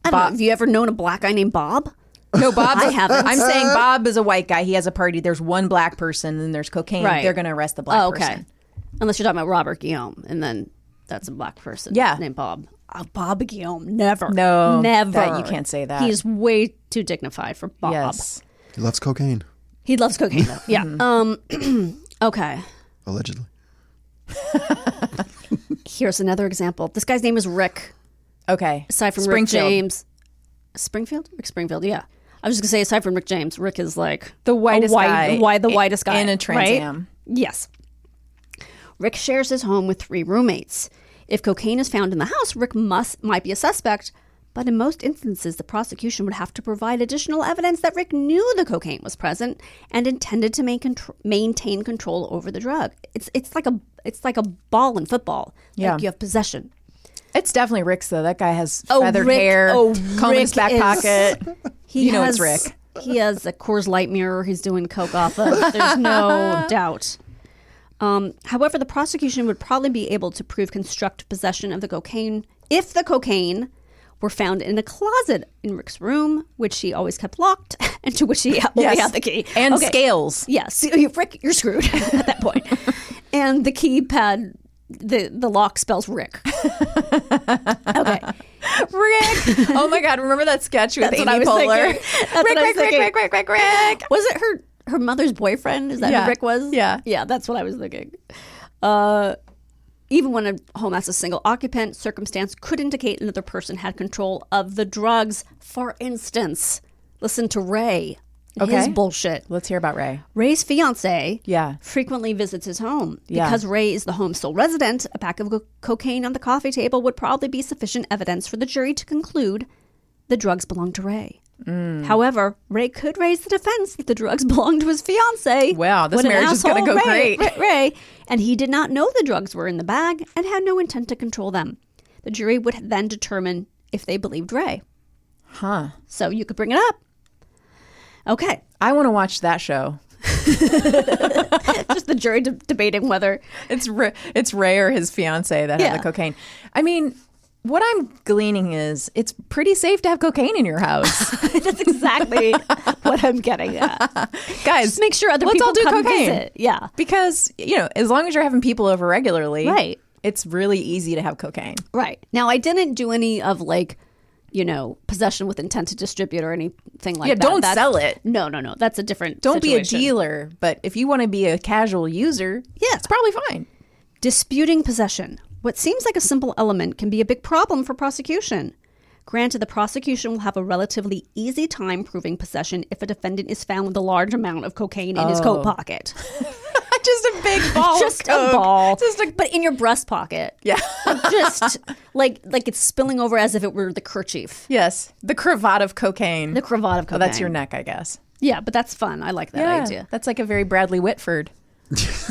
I don't know. Have you ever known a black guy named Bob? No, Bob. I haven't. I'm saying Bob is a white guy. He has a party. There's one black person, and there's cocaine. Right. They're going to arrest the black person. Unless you're talking about Robert Guillaume, and then that's a black person named Bob. Bob Guillaume, never. No, never. you can't say that. He's way too dignified for Bob. Yes. He loves cocaine. He loves cocaine, though. Yeah. Okay. Allegedly. Here's another example. This guy's name is Rick. Okay. Aside from Springfield. Rick James. Springfield? Rick Springfield, yeah. I was just going to say, aside from Rick James, Rick is like The whitest guy. the whitest guy. In a Trans right? Am. Yes. Rick shares his home with 3 roommates. If cocaine is found in the house, Rick might be a suspect, but in most instances, the prosecution would have to provide additional evidence that Rick knew the cocaine was present and intended to maintain control over the drug. It's like a ball in football. Yeah. Like you have possession. It's definitely Rick's, though. That guy has feathered Rick, hair, comb in his Rick back is- pocket. It's Rick. He has a Coors Light mirror he's doing coke off of. There's no doubt. However, the prosecution would probably be able to prove constructive possession of the cocaine if the cocaine were found in a closet in Rick's room, which he always kept locked, and to which he only had the key. And scales. Yes. Rick, you're screwed at that point. And the keypad, the lock spells Rick. Okay. Rick. Oh my God! Remember that sketch with That's what Amy I was Poehler? thinking. That's what I was thinking. Rick. Was it her mother's boyfriend? Is that Yeah. who Rick was? Yeah. Yeah, that's what I was thinking. Even when a home has a single occupant, circumstance could indicate another person had control of the drugs. For instance, listen to Ray. His bullshit. Let's hear about Ray. Ray's fiance Yeah. frequently visits his home. Yeah. Because Ray is the home's sole resident, a pack of cocaine on the coffee table would probably be sufficient evidence for the jury to conclude the drugs belong to Ray. However, Ray could raise the defense that the drugs belong to his fiance. Wow, this What an marriage is gonna asshole go great. Ray, and he did not know the drugs were in the bag and had no intent to control them. The jury would then determine if they believed Ray. Huh. So you could bring it up. Okay. I want to watch that show. Just the jury debating whether It's Ray or his fiance that have the cocaine. I mean, what I'm gleaning is it's pretty safe to have cocaine in your house. that's exactly what I'm getting at. Guys, Just make sure other let's people all do come cocaine. visit. Yeah. Because, as long as you're having people over regularly, Right. it's really easy to have cocaine. Right. Now, I didn't do any of possession with intent to distribute or anything like that. Don't sell it. No. That's a different Don't be a situation. dealer, but if you want to be a casual user, it's probably fine. Disputing possession. What seems like a simple element can be a big problem for prosecution. Granted, the prosecution will have a relatively easy time proving possession if a defendant is found with a large amount of cocaine in his coat pocket. Just a big ball. Just of coke. a ball. Just but in your breast pocket. Yeah. Just like it's spilling over as if it were the kerchief. Yes. The cravat of cocaine. The cravat of cocaine. Oh, that's your neck, I guess. Yeah, but that's fun. I like that idea. That's like a very Bradley Whitford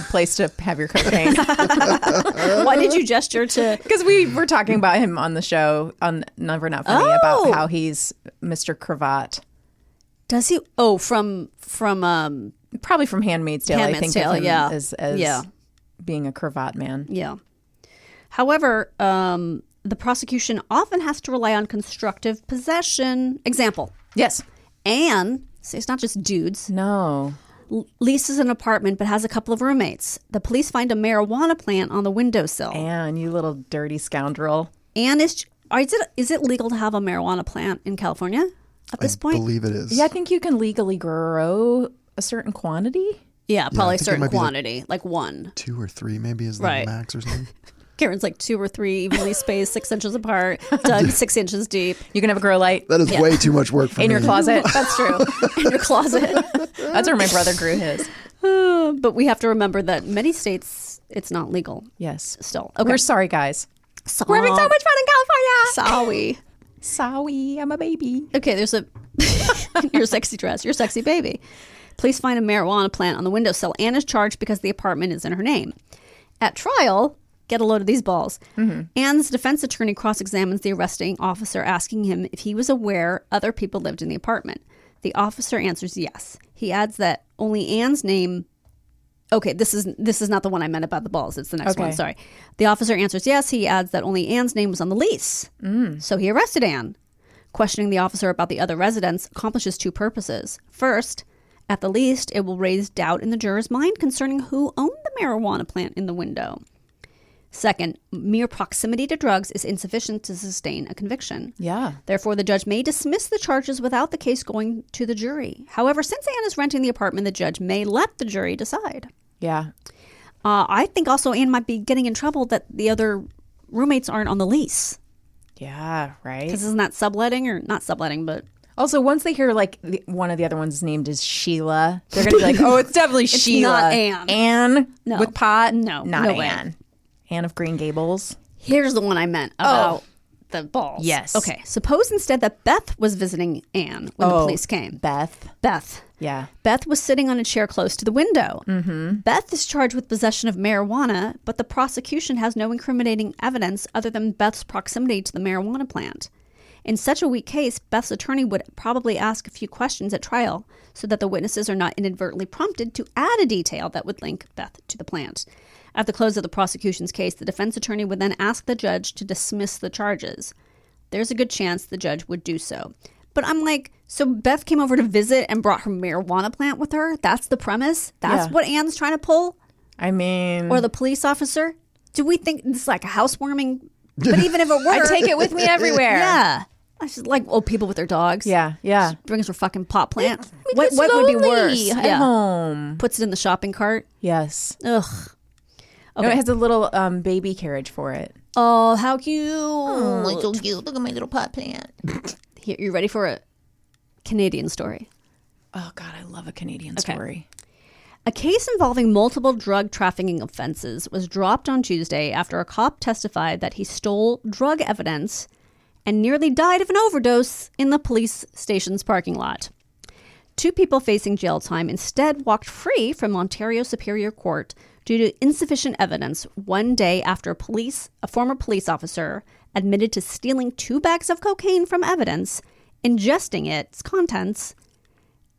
place to have your cocaine. Why did you gesture to? Because we were talking about him on the show on Never Not Funny about how he's Mr. Cravat. Does he? Oh, from Probably from Handmaid's Tale. I Handmaid's think Tale, of him yeah. as being a cravat man. Yeah. However, the prosecution often has to rely on constructive possession. Example: Yes. Anne, so it's not just dudes. No. Leases an apartment but has a couple of roommates. The police find a marijuana plant on the windowsill. Anne, you little dirty scoundrel. Anne is it legal to have a marijuana plant in California at this point? I believe it is. Yeah, I think you can legally grow a certain quantity. Yeah, probably I a think it certain might be quantity, like 1. 2 or 3 maybe is the Right. max or something. Karen's like 2 or 3 evenly spaced, 6 inches apart. Doug 6 inches deep. You can have a grow light That is way too much work for me. in your closet. That's true. In your closet. That's where my brother grew his. But we have to remember that many states it's not legal Yes. still. Okay. We're sorry, guys. We're having so much fun in California. Sorry. Sorry, I'm a baby. Okay, there's your sexy dress, your sexy baby. Police find a marijuana plant on the windowsill. Anne is charged because the apartment is in her name. At trial, get a load of these balls. Anne's defense attorney cross-examines the arresting officer, asking him if he was aware other people lived in the apartment. The officer answers yes. He adds that only Anne's name... Okay, this is not the one I meant about the balls. It's the next one. Sorry. The officer answers yes. He adds that only Anne's name was on the lease. So he arrested Anne. Questioning the officer about the other residents accomplishes two purposes. First, at the least, it will raise doubt in the juror's mind concerning who owned the marijuana plant in the window. Second, mere proximity to drugs is insufficient to sustain a conviction. Yeah. Therefore, the judge may dismiss the charges without the case going to the jury. However, since Anne is renting the apartment, the judge may let the jury decide. Yeah. I think also Anne might be getting in trouble that the other roommates aren't on the lease. Yeah, right. Because isn't that subletting or not subletting, but... Also, once they hear like one of the other ones named is Sheila, they're going to be like, oh, it's definitely Sheila. not Anne. Anne No. with pot? No, Not no way. Anne. Anne of Green Gables. Here's the one I meant about the balls. Yes. Okay, suppose instead that Beth was visiting Anne when the police came. Beth. Yeah. Beth was sitting on a chair close to the window. Mm-hmm. Beth is charged with possession of marijuana, but the prosecution has no incriminating evidence other than Beth's proximity to the marijuana plant. In such a weak case, Beth's attorney would probably ask a few questions at trial so that the witnesses are not inadvertently prompted to add a detail that would link Beth to the plant. At the close of the prosecution's case, the defense attorney would then ask the judge to dismiss the charges. There's a good chance the judge would do so. But I'm like, so Beth came over to visit and brought her marijuana plant with her? That's the premise? That's what Anne's trying to pull? I mean... Or the police officer? Do we think this is like a housewarming? But even if it were... I take it with me everywhere. Yeah. I just like old people with their dogs. Yeah. Just brings her fucking pot plant. What would be worse? At home. Puts it in the shopping cart. Yes. Ugh. No, it has a little baby carriage for it. Oh, how cute. Oh, so cute. Look at my little pot plant. Here, you ready for a Canadian story? Oh, God, I love a Canadian story. A case involving multiple drug trafficking offenses was dropped on Tuesday after a cop testified that he stole drug evidence and nearly died of an overdose in the police station's parking lot. Two people facing jail time instead walked free from Ontario Superior Court due to insufficient evidence 1 day after a former police officer admitted to stealing 2 bags of cocaine from evidence, ingesting its contents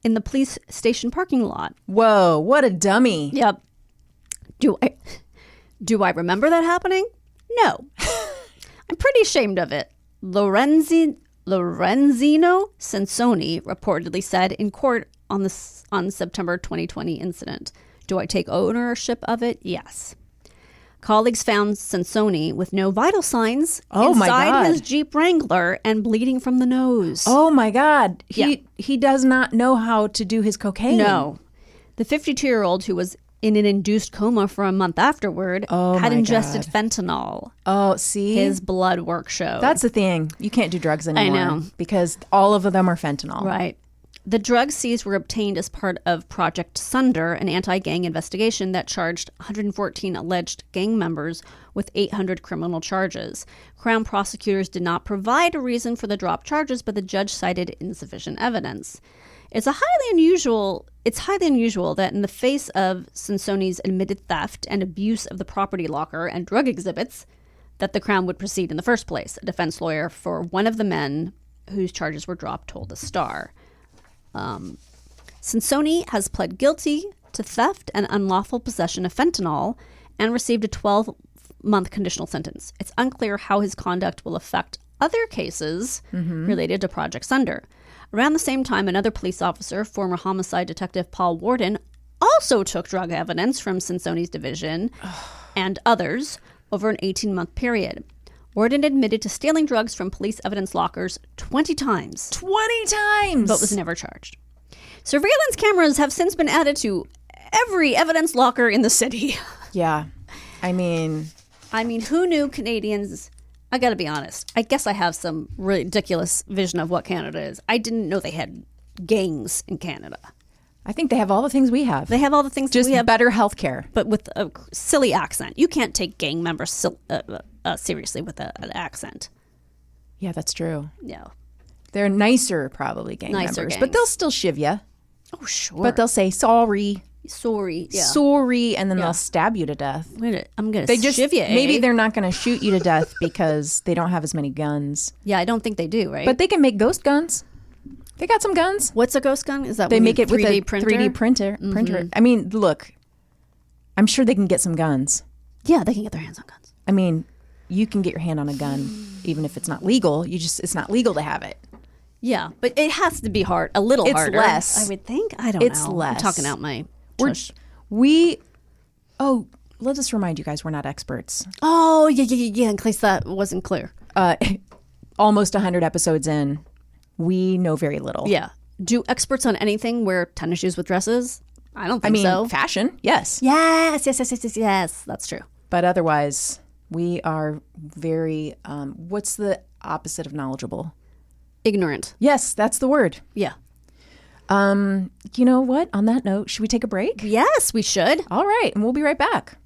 in the police station parking lot. Whoa, what a dummy. Yep. Do I remember that happening? No. I'm pretty ashamed of it. Lorenzino Sansoni reportedly said in court on September 2020 incident. Do I take ownership of it? Yes. Colleagues found Sansoni with no vital signs inside his Jeep Wrangler and bleeding from the nose. Oh my God. He does not know how to do his cocaine. No. The 52-year-old, who was in an induced coma for a month afterward, had ingested fentanyl. Oh, see? His blood work showed. That's the thing. You can't do drugs anymore. I know. Because all of them are fentanyl. Right. The drugs seized were obtained as part of Project Sunder, an anti-gang investigation that charged 114 alleged gang members with 800 criminal charges. Crown prosecutors did not provide a reason for the dropped charges, but the judge cited insufficient evidence. It's highly unusual that in the face of Sansoni's admitted theft and abuse of the property locker and drug exhibits, that the Crown would proceed in the first place. A defense lawyer for one of the men whose charges were dropped told the Star. Sansoni has pled guilty to theft and unlawful possession of fentanyl and received a 12-month conditional sentence. It's unclear how his conduct will affect other cases related to Project Sunder. Around the same time, another police officer, former homicide detective Paul Warden, also took drug evidence from Sansoni's division and others over an 18-month period. Warden admitted to stealing drugs from police evidence lockers 20 times. 20 times! But was never charged. Surveillance cameras have since been added to every evidence locker in the city. Yeah. I mean, who knew Canadians... I gotta be honest. I guess I have some ridiculous vision of what Canada is. I didn't know they had gangs in Canada. I think they have all the things we have. They have all the things just we have. Better health care. But with a silly accent. You can't take gang members seriously with an accent. Yeah, that's true. No. They're nicer, probably, gang members. Gangs. But they'll still shiv you. Oh, sure. But they'll say, sorry. Sorry. Yeah. Sorry, and then they'll stab you to death. Wait, I'm going to shiv you, Maybe they're not going to shoot you to death because they don't have as many guns. Yeah, I don't think they do, right? But they can make ghost guns. They got some guns. What's a ghost gun? Is that they make it 3D with a printer? 3D printer. I mean, look, I'm sure they can get some guns. Yeah, they can get their hands on guns. I mean, you can get your hand on a gun even if it's not legal. It's not legal to have it. Yeah, but it has to be hard, a little It's harder. less. I would think. I don't It's know. less. I'm talking out my We're, tush. let us remind you guys, we're not experts. Oh, yeah, in case that wasn't clear. Almost 100 episodes in, we know very little. Yeah. Do experts on anything wear tennis shoes with dresses? I don't think I mean, so. fashion, yes. Yes. That's true. But otherwise, we are very, what's the opposite of knowledgeable? Ignorant. Yes, that's the word. Yeah. You know what? On that note, should we take a break? Yes, we should. All right, and we'll be right back.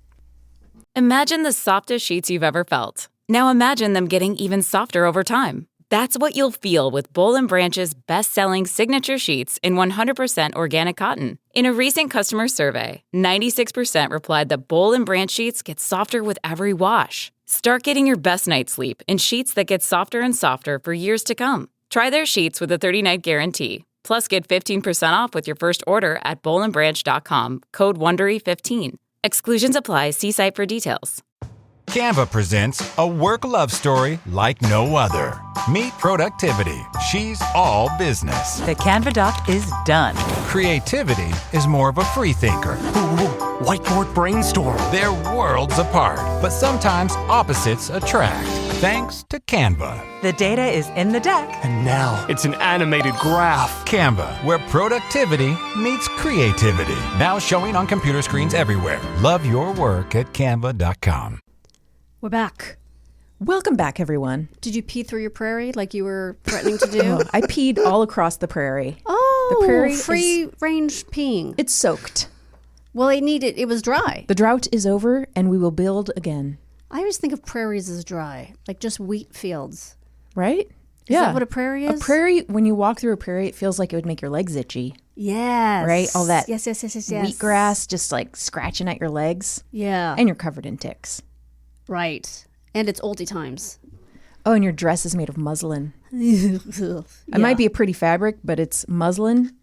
Imagine the softest sheets you've ever felt. Now imagine them getting even softer over time. That's what you'll feel with Boll & Branch's best-selling signature sheets in 100% organic cotton. In a recent customer survey, 96% replied that Boll & Branch sheets get softer with every wash. Start getting your best night's sleep in sheets that get softer and softer for years to come. Try their sheets with a 30-night guarantee. Plus, get 15% off with your first order at bollandbranch.com. Code WONDERY15. Exclusions apply. See site for details. Canva presents a work love story like no other. Meet Productivity. She's all business. The Canva doc is done. Creativity is more of a free thinker. Whiteboard brainstorm. They're worlds apart, but sometimes opposites attract. Thanks to Canva. The data is in the deck. And now it's an animated graph. Canva, where productivity meets creativity. Now showing on computer screens everywhere. Love your work at canva.com. We're back. Welcome back, everyone. Did you pee through your prairie like you were threatening to do? Oh, I peed all across the prairie. Oh, The prairie free range peeing. It's soaked. Well, it was dry. The drought is over, and we will build again. I always think of prairies as dry, like just wheat fields. Right? Is that what a prairie is? A prairie, when you walk through a prairie, it feels like it would make your legs itchy. Yes. Right? All that yes. wheatgrass just like scratching at your legs. Yeah. And you're covered in ticks. Right. And it's oldie times. Oh, and your dress is made of muslin. It might be a pretty fabric, but it's muslin,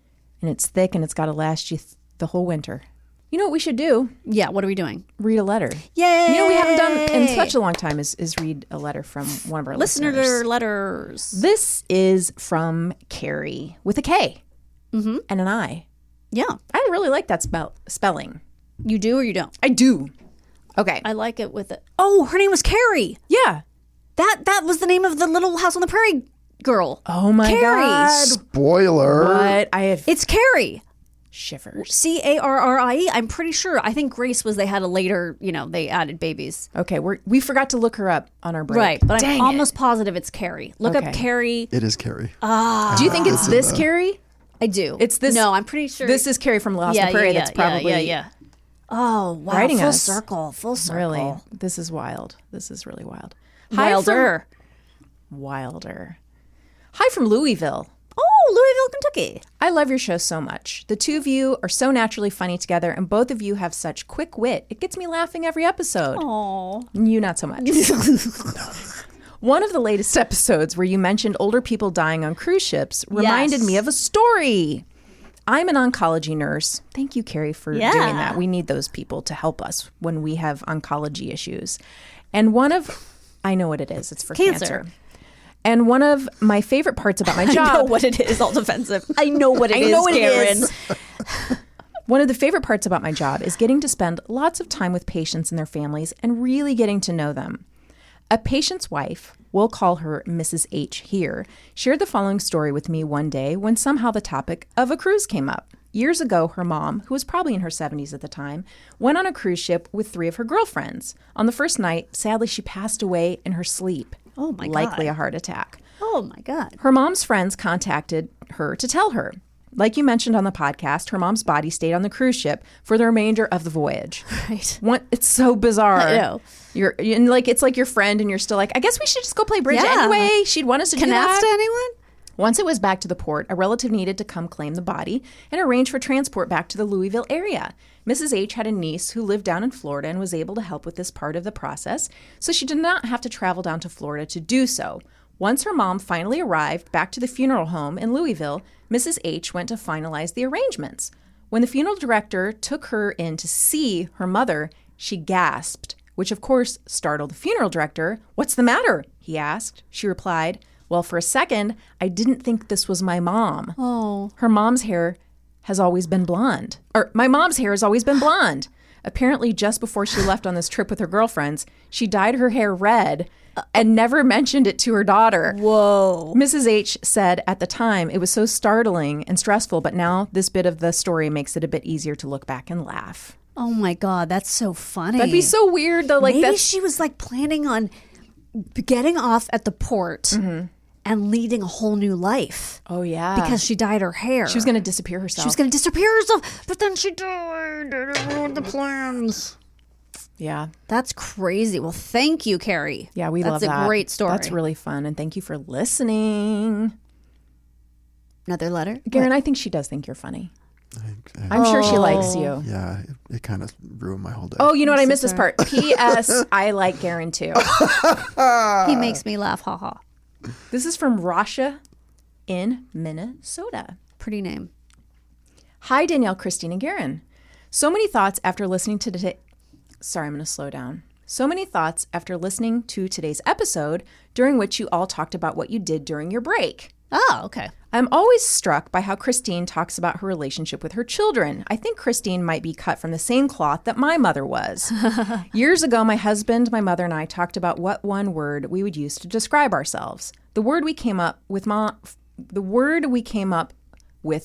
and it's thick, and it's got to last you the whole winter. You know what we should do? Yeah, what are we doing? Read a letter. Yay! You know we haven't done in such a long time is read a letter from one of our listeners. Listener letters. This is from Carrie with a K and an I. Yeah. I really like that spelling. You do or you don't? I do. Okay. I like it with it. Oh, her name was Carrie. Yeah. That was the name of the Little House on the Prairie girl. Oh my Carrie. God. Spoiler. What? I have It's Carrie. shivers. Carrie. I'm pretty sure. I think Grace was, they had a later, they added babies. Okay, we forgot to look her up on our break. Right, but Dang I'm it. almost positive it's Carrie. Look Okay. up Carrie. It is Carrie. Do you think it's this Carrie? I do. It's this. No, I'm pretty sure. This is Carrie from Lost in the Prairie. That's probably Yeah. Oh, wow. writing full us. circle. Full circle. Really. This is wild. This is really wild. Wilder. Wilder. Hi from Louisville. Oh, Louisville, Kentucky. I love your show so much. The two of you are so naturally funny together, and both of you have such quick wit. It gets me laughing every episode. Oh. You not so much. One of the latest episodes where you mentioned older people dying on cruise ships reminded Yes. me of a story. I'm an oncology nurse. Thank you, Carrie, for doing that. We need those people to help us when we have oncology issues. And I know what it is. It's for cancer. And one of my favorite parts about my job. I know what it is. All defensive. I know what it is, Karen. One of the favorite parts about my job is getting to spend lots of time with patients and their families and really getting to know them. A patient's wife, we'll call her Mrs. H here, shared the following story with me one day when somehow the topic of a cruise came up. Years ago, her mom, who was probably in her 70s at the time, went on a cruise ship with 3 of her girlfriends. On the first night, sadly, she passed away in her sleep. Oh, my God. Likely a heart attack. Oh, my God. Her mom's friends contacted her to tell her. Like you mentioned on the podcast, her mom's body stayed on the cruise ship for the remainder of the voyage. Right. It's so bizarre. I know. It's like your friend and you're still like, I guess we should just go play bridge Yeah. anyway. She'd want us to do that. To anyone? Once it was back to the port, a relative needed to come claim the body and arrange for transport back to the Louisville area. Mrs. H had a niece who lived down in Florida and was able to help with this part of the process, so she did not have to travel down to Florida to do so. Once her mom finally arrived back to the funeral home in Louisville, Mrs. H went to finalize the arrangements. When the funeral director took her in to see her mother, she gasped, which of course startled the funeral director. "What's the matter?" he asked. She replied, Well, for a second, I didn't think this was my mom. Oh. Her mom's hair has always been blonde. Or my mom's hair has always been blonde. Apparently, just before she left on this trip with her girlfriends, she dyed her hair red and never mentioned it to her daughter. Whoa. Mrs. H said at the time it was so startling and stressful, but now this bit of the story makes it a bit easier to look back and laugh. Oh my God, that's so funny. That'd be so weird though. Like maybe she was like planning on getting off at the port and leading a whole new life. Oh yeah, because she dyed her hair. She was going to disappear herself. She was going to disappear herself, but then she died. It ruined the plans. Yeah, that's crazy. Well, thank you, Carrie. Yeah, we love that. that. That's a great story. That's really fun, and thank you for listening. Another letter, Garen. I think she does think you're funny. I'm sure she likes you. Yeah, it kind of ruined my whole day. Oh, you know what? I missed this part. P.S. I like Garen too. He makes me laugh. Ha ha. This is from Rasha in Minnesota. Pretty name. Hi, Danielle, Kristine, and Garen. So many thoughts after listening to today. Sorry, I'm going to slow down. So many thoughts after listening to today's episode, during which you all talked about what you did during your break. Oh, okay. I'm always struck by how Kristine talks about her relationship with her children. I think Kristine might be cut from the same cloth that my mother was. Years ago, my husband, my mother, and I talked about what one word we would use to describe ourselves. The word we came up with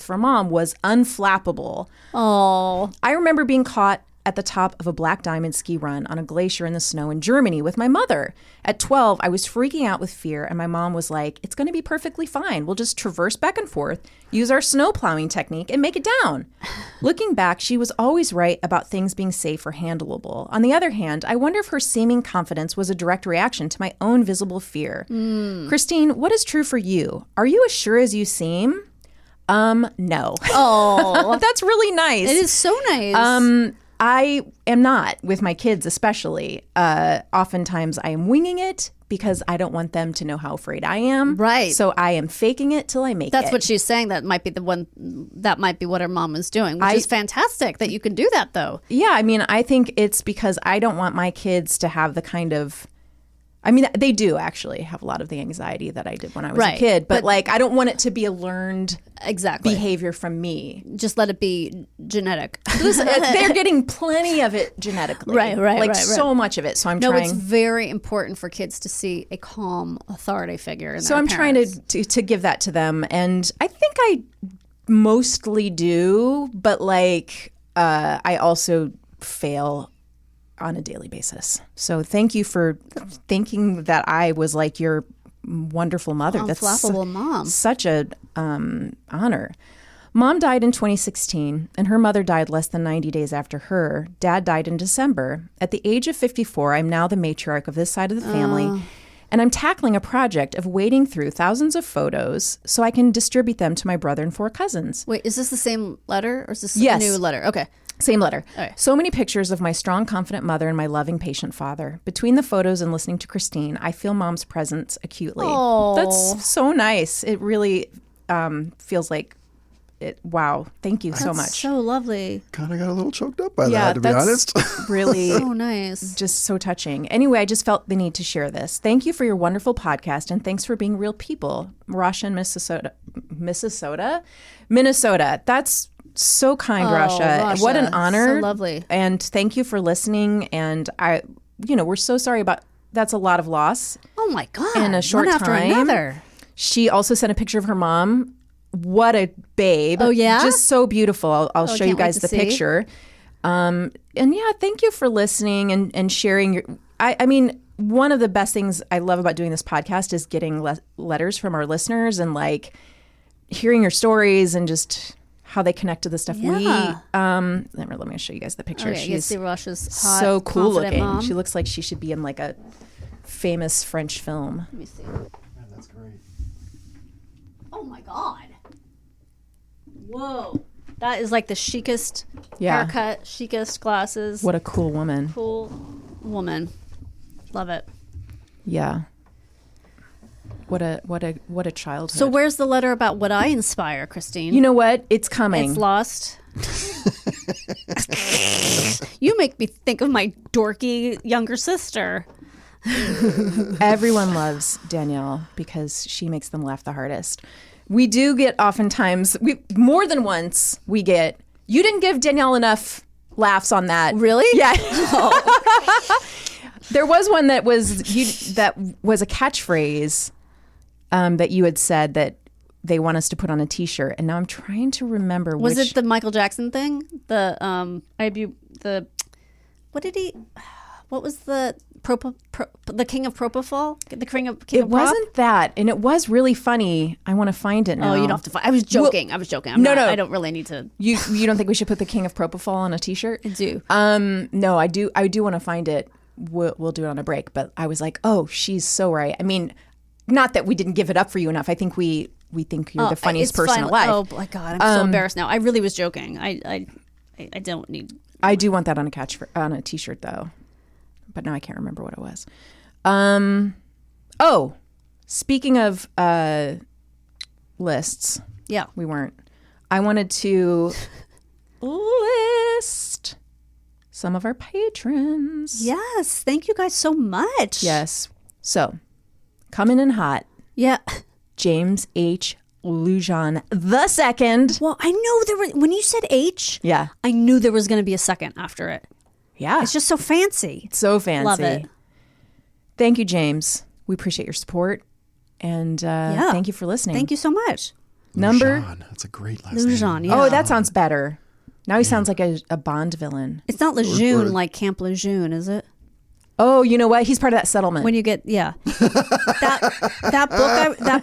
for mom was unflappable. Oh. I remember being caught at the top of a Black Diamond ski run on a glacier in the snow in Germany with my mother. At 12, I was freaking out with fear, and my mom was like, "It's going to be perfectly fine. We'll just traverse back and forth, use our snow plowing technique, and make it down." Looking back, she was always right about things being safe or handleable. On the other hand, I wonder if her seeming confidence was a direct reaction to my own visible fear. Kristine, what is true for you? Are you as sure as you seem? No. Oh. That's really nice. It is so nice. I am not, with my kids especially. Oftentimes I am winging it because I don't want them to know how afraid I am. Right. So I am faking it till I make it. That's what she's saying. That might be that might be what her mom is doing, which is fantastic that you can do that though. Yeah, I mean, I think it's because I don't want my kids to have the kind of, I mean, they do actually have a lot of the anxiety that I did when I was a kid, but like, I don't want it to be a learned behavior from me. Just let it be genetic. They're getting plenty of it genetically. Right. So much of it. So I'm trying. No, it's very important for kids to see a calm authority figure in So their I'm parents. trying to give that to them. And I think I mostly do, but like, I also fail on a daily basis. So thank you for thinking that I was like your wonderful mother. That's mom. Such a honor. Mom died in 2016, and her mother died less than 90 days after her. Dad died in December. At the age of 54, I'm now the matriarch of this side of the family, and I'm tackling a project of wading through thousands of photos so I can distribute them to my brother and 4 cousins. Wait, is this the same letter or is this Yes. a new letter? Okay. Same letter. Okay. So many pictures of my strong, confident mother and my loving, patient father. Between the photos and listening to Kristine, I feel mom's presence acutely. Aww. That's so nice. It really feels like it. Wow. Thank you so much. So lovely. Kind of got a little choked up by that, to be honest. Really so nice. Just so touching. Anyway, I just felt the need to share this. Thank you for your wonderful podcast, and thanks for being real people. Rasha in Minnesota. That's so kind, Rasha. What an honor. So lovely. And thank you for listening. And we're so sorry about, that's a lot of loss. Oh my God. In a short one after time. another. She also sent a picture of her mom. What a babe. Oh, yeah? Just so beautiful. I'll show you can't wait guys to the see. picture. And yeah, thank you for listening and sharing your, I mean, one of the best things I love about doing this podcast is getting letters from our listeners and like hearing your stories and just how they connect to the stuff Yeah. let me show you guys the picture. Okay, you She's see Russia's hot, so cool confident looking. mom. She looks like she should be in like a famous French film. Let me see. That's great. Oh my God. Whoa. That is like the chicest Yeah. haircut, chicest glasses. What a cool woman. Cool woman. Love it. Yeah. What a childhood. So where's the letter about what I inspire, Kristine? You know what? It's coming. It's lost. You make me think of my dorky younger sister. Everyone loves Danielle because she makes them laugh the hardest. We do get oftentimes, more than once, we get, you didn't give Danielle enough laughs on that. Really? Yeah. There was one that was a catchphrase that you had said that they want us to put on a T-shirt, and now I'm trying to remember. Was it the Michael Jackson thing? What was the King of Propofol? The King of It Prop? wasn't that, and it was really funny. I want to find it now. Oh, you don't have to find. I was joking. No. I don't really need to. You don't think we should put the King of Propofol on a T-shirt? I do. No, I do want to find it. We'll do it on a break. But I was like, oh, she's so right. I mean, not that we didn't give it up for you enough. I think we think you're the funniest person alive. Oh my God, I'm so embarrassed now. I really was joking. I don't need. I do want that on a T-shirt though, but now I can't remember what it was. Oh, speaking of lists, Yeah. we weren't. I wanted to list some of our patrons. Yes, thank you guys so much. Yes. So, coming in hot, Yeah. James H. Lujan II. Well, I know there was when you said H. Yeah. I knew there was going to be a second after it. Yeah. It's just so fancy. so fancy. Love it. Thank you, James. We appreciate your support. And thank you for listening. Thank you so much. Number. Lujan. That's a great last Lujan, name. yeah. Oh, that sounds better. Now he sounds like a Bond villain. It's not Lejeune like Camp Lejeune, is it? Oh, you know what? He's part of that settlement. When you get that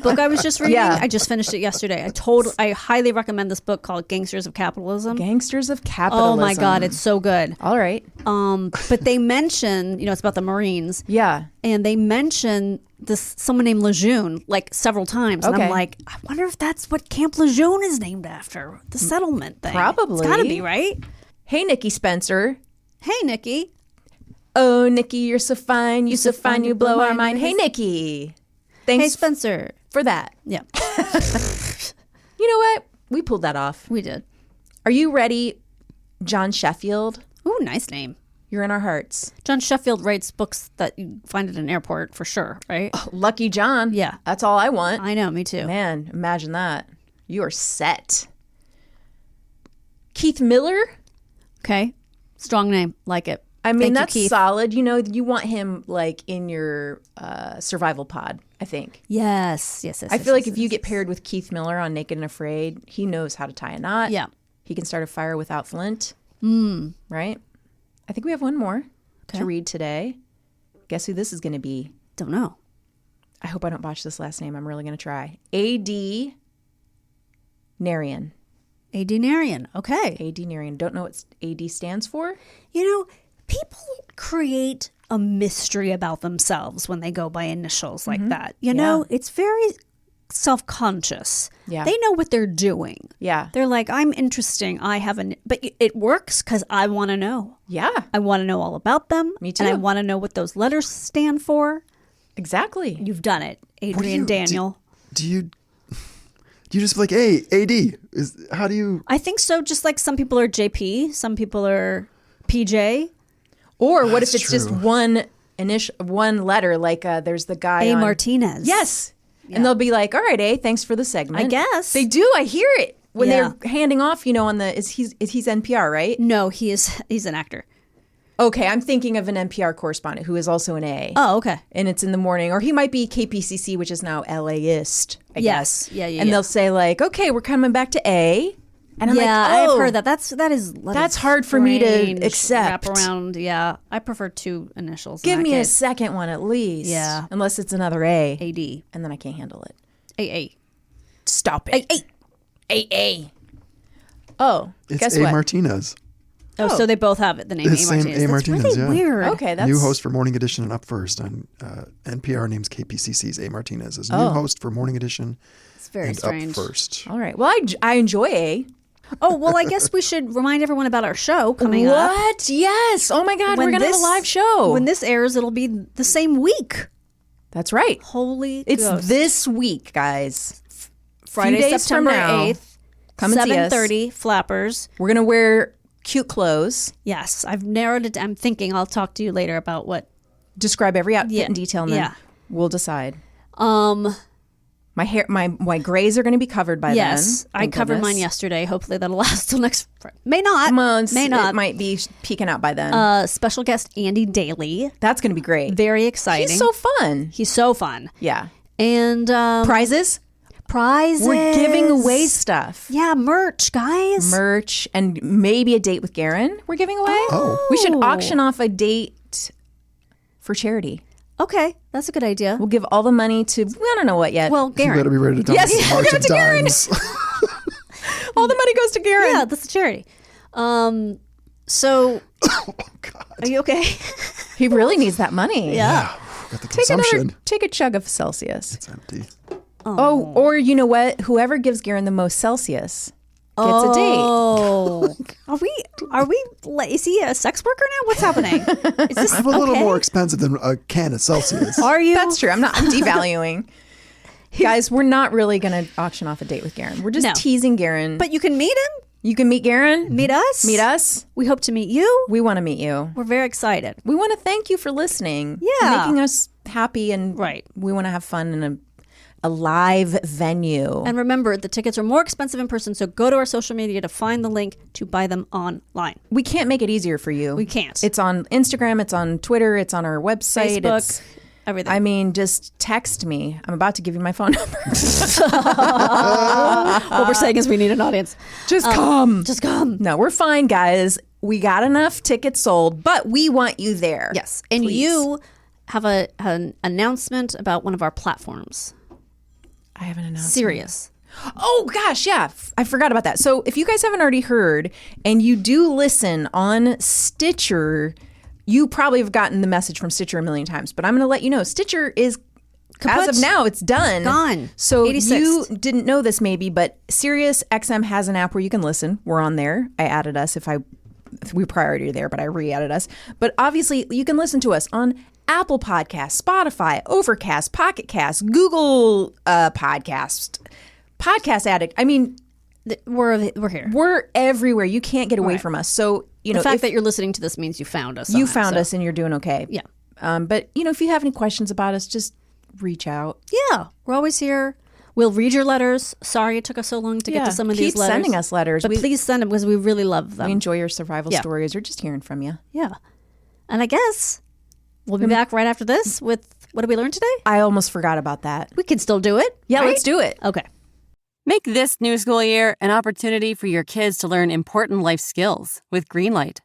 book I was just reading, Yeah. I just finished it yesterday. I highly recommend this book called Gangsters of Capitalism. Gangsters of Capitalism. Oh my God, it's so good. All right. But they mention, it's about the Marines. Yeah. And they mention someone named Lejeune like several times. And Okay. I'm like, I wonder if that's what Camp Lejeune is named after, the settlement thing. Probably. It's gotta be, right? Hey, Nikki Spencer. Hey, Nikki. Oh, Nikki, you're so fine. You so fine. You blow our mind. Hey, Nikki. Hey, Thanks Spencer. for that. Yeah, You know what? We pulled that off. we did. Are you ready, John Sheffield? Ooh, nice name. You're in our hearts. John Sheffield writes books that you find at an airport for sure, right? Lucky John. Yeah. That's all I want. I know, me too. Man, imagine that. You are set. Keith Miller? Okay. Strong name. Like it. I mean, Thank you, that's Keith. solid. You want him like in your survival pod, I think. Yes. I feel like if you get paired with Keith Miller on Naked and Afraid, he knows how to tie a knot. Yeah. He can start a fire without flint. Right? I think we have one more to read today. Guess who this is going to be? Don't know. I hope I don't botch this last name. I'm really going to try. A.D. Narian. A.D. Narian. Okay. A.D. Narian. Don't know what A.D. stands for? People create a mystery about themselves when they go by initials like that. It's very self-conscious. Yeah. They know what they're doing. Yeah. They're like, I'm interesting. But it works because I want to know. Yeah. I want to know all about them. Me too. And I want to know what those letters stand for. Exactly. You've done it, Adrian Daniel. Do you just be like, hey, AD? How do you? I think so. Just like some people are JP, some people are PJ. Or what if That's it's just true. one letter? Like there's the guy A. on- Martinez. Yes. And they'll be like, all right, A, thanks for the segment. I guess. They do. I hear it. When Yeah. they're handing off, on the, he's NPR, right? No, he's an actor. Okay, I'm thinking of an NPR correspondent who is also an A. Oh, okay. And it's in the morning. Or he might be KPCC, which is now LAist, I Yes. guess. Yeah, And yeah. they'll say like, okay, we're coming back to A. And I'm yeah, like, oh, I've heard that. That's hard for me to strange. accept. Wrap around. Yeah, I prefer two initials. in give that me case. a second one at least. Yeah. Unless it's another A. AD. And then I can't handle it. AA. Stop it. A. Oh, It's guess A. what? Martinez. Oh, so they both have the name It's A. same Martinez. A. That's Martinez, really yeah. weird. Okay, that's New host for Morning Edition and Up First on NPR names KPCC's A. Martinez as new Oh. host for Morning Edition It's very and strange. Up First. All right. Well, I enjoy A. Oh, well, I guess we should remind everyone about our show coming up. What? Yes. Oh my God, When we're gonna have a this- live show. When this airs, it'll be the same week. That's right. Holy It's ghost. this week, guys. Friday, days September from now. 8th. Come and see us. 7:30, Flappers. We're gonna wear cute clothes. Yes, I've narrowed it. I'm thinking I'll talk to you later about what describe every outfit in detail, and then we'll decide. My hair, my grays are going to be covered by then. Yes, I covered mine yesterday. Hopefully that'll last till next. May not. May not. It might be peeking out by then. Special guest Andy Daly. That's going to be great. Very exciting. He's so fun. He's so fun. Yeah. And prizes. We're giving away stuff. Yeah, merch, guys. Merch and maybe a date with Garen. We're giving away. Oh. We should auction off a date for charity. Okay, that's a good idea. We'll give all the money to, I don't know what yet. Well, Garen. You better be ready to dump Yes, a march give it of to Garen. dimes. All the money goes to Garen. Yeah, that's a charity. So, are you okay? He really needs that money. Yeah. Got the consumption. Take a chug of Celsius. It's empty. Oh, or you know what? Whoever gives Garen the most Celsius gets a date. Oh, are we? Is he a sex worker now? What's happening? Is this I'm a little more expensive than a can of Celsius. Are you? That's true. I'm devaluing. Guys, we're not really going to auction off a date with Garen. We're just teasing Garen. But you can meet him. You can meet Garen. Meet us. Meet us. We hope to meet you. We want to meet you. We're very excited. We want to thank you for listening. Yeah. Making us happy, and we want to have fun in a live venue. And remember, the tickets are more expensive in person, so go to our social media to find the link to buy them online. We can't make it easier for you. We can't. It's on Instagram, it's on Twitter, it's on our website. Facebook, everything. I mean, just text me. I'm about to give you my phone number. What we're saying is we need an audience. Just come. Just come. No, we're fine, guys. We got enough tickets sold, but we want you there. Yes. And Please. you have an announcement about one of our platforms. I have an announcement. Serious. Oh, gosh, yeah. I forgot about that. So if you guys haven't already heard and you do listen on Stitcher, you probably have gotten the message from Stitcher a million times. But I'm going to let you know, Stitcher is, as of now, it's done. Gone. So 86th. you didn't know this maybe, but Sirius XM has an app where you can listen. We're on there. I added us if we were already there, but I re-added us. But obviously, you can listen to us on Apple Podcasts, Spotify, Overcast, Pocket Cast, Google Podcast Addict. I mean, we're here. We're everywhere. You can't get away from us. So, the fact that you're listening to this means you found us. You found us and you're doing okay. Yeah. But, if you have any questions about us, just reach out. Yeah. We're always here. We'll read your letters. Sorry it took us so long to get to some of these letters. Keep sending us letters. But please send them because we really love them. We enjoy your survival stories. We're just hearing from you. Yeah. And I guess we'll be back right after this with what did we learn today? I almost forgot about that. We can still do it. Yeah, right? let's do it. Okay. Make this new school year an opportunity for your kids to learn important life skills with Greenlight.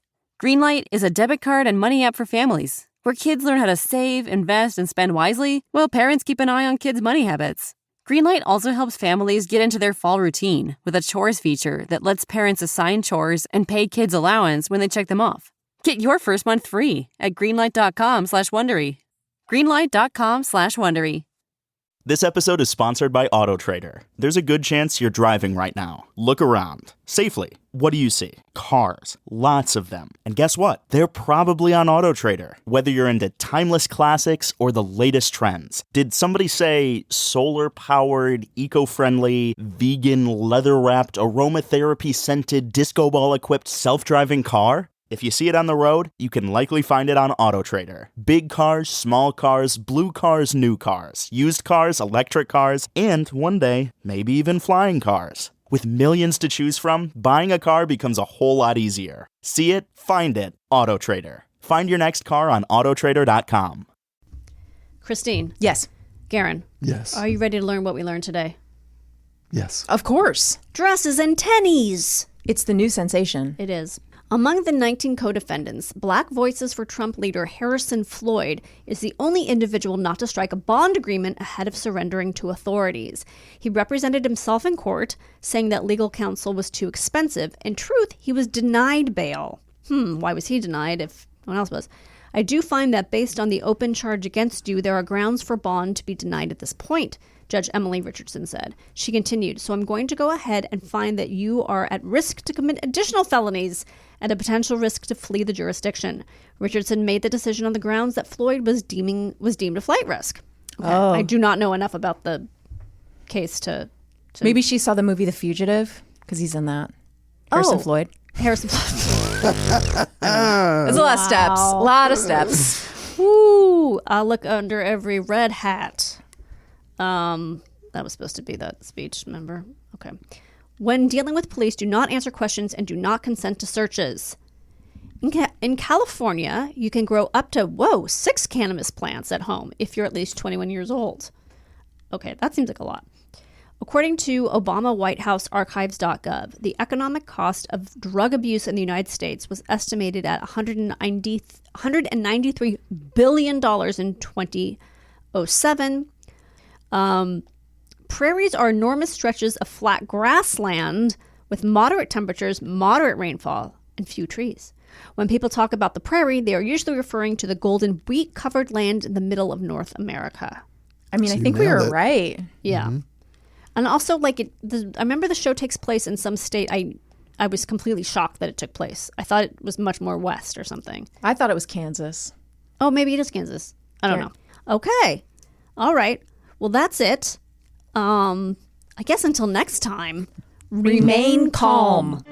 Greenlight is a debit card and money app for families where kids learn how to save, invest, and spend wisely while parents keep an eye on kids' money habits. Greenlight also helps families get into their fall routine with a chores feature that lets parents assign chores and pay kids allowance when they check them off. Get your first month free at greenlight.com/Wondery. Greenlight.com/Wondery. This episode is sponsored by AutoTrader. There's a good chance you're driving right now. Look around. Safely. What do you see? Cars. Lots of them. And guess what? They're probably on AutoTrader. Whether you're into timeless classics or the latest trends. Did somebody say solar-powered, eco-friendly, vegan, leather-wrapped, aromatherapy-scented, disco ball-equipped, self-driving car? If you see it on the road, you can likely find it on AutoTrader. Big cars, small cars, blue cars, new cars, used cars, electric cars, and one day, maybe even flying cars. With millions to choose from, buying a car becomes a whole lot easier. See it, find it, AutoTrader. Find your next car on autotrader.com. Kristine. Yes. Garen. Yes. Are you ready to learn what we learned today? Yes. Of course. Dresses and tennies. It's the new sensation. It is. Among the 19 co-defendants, Black Voices for Trump leader Harrison Floyd is the only individual not to strike a bond agreement ahead of surrendering to authorities. He represented himself in court, saying that legal counsel was too expensive. In truth, he was denied bail. Why was he denied if no one else was? I do find that based on the open charge against you, there are grounds for bond to be denied at this point, Judge Emily Richardson said. She continued, so I'm going to go ahead and find that you are at risk to commit additional felonies and a potential risk to flee the jurisdiction. Richardson made the decision on the grounds that Floyd was deemed a flight risk. Okay. Oh. I do not know enough about the case to... Maybe she saw the movie The Fugitive, because he's in that. Harrison Floyd. Harrison Floyd. There's a lot of steps. A lot of steps. Ooh, I'll look under every red hat. That was supposed to be that speech, remember? Okay. When dealing with police, do not answer questions and do not consent to searches. In California, you can grow up to, 6 cannabis plants at home if you're at least 21 years old. Okay, that seems like a lot. According to Obama White House Archives.gov, the economic cost of drug abuse in the United States was estimated at $193 billion in 2007. Prairies are enormous stretches of flat grassland with moderate temperatures, moderate rainfall, and few trees. When people talk about the prairie, they are usually referring to the golden wheat-covered land in the middle of North America. I mean, I think we were right. Yeah. Mm-hmm. And also, I remember the show takes place in some state. I was completely shocked that it took place. I thought it was much more west or something. I thought it was Kansas. Oh, maybe it is Kansas. I don't know. Okay. All right. Well, that's it. I guess until next time, remain calm.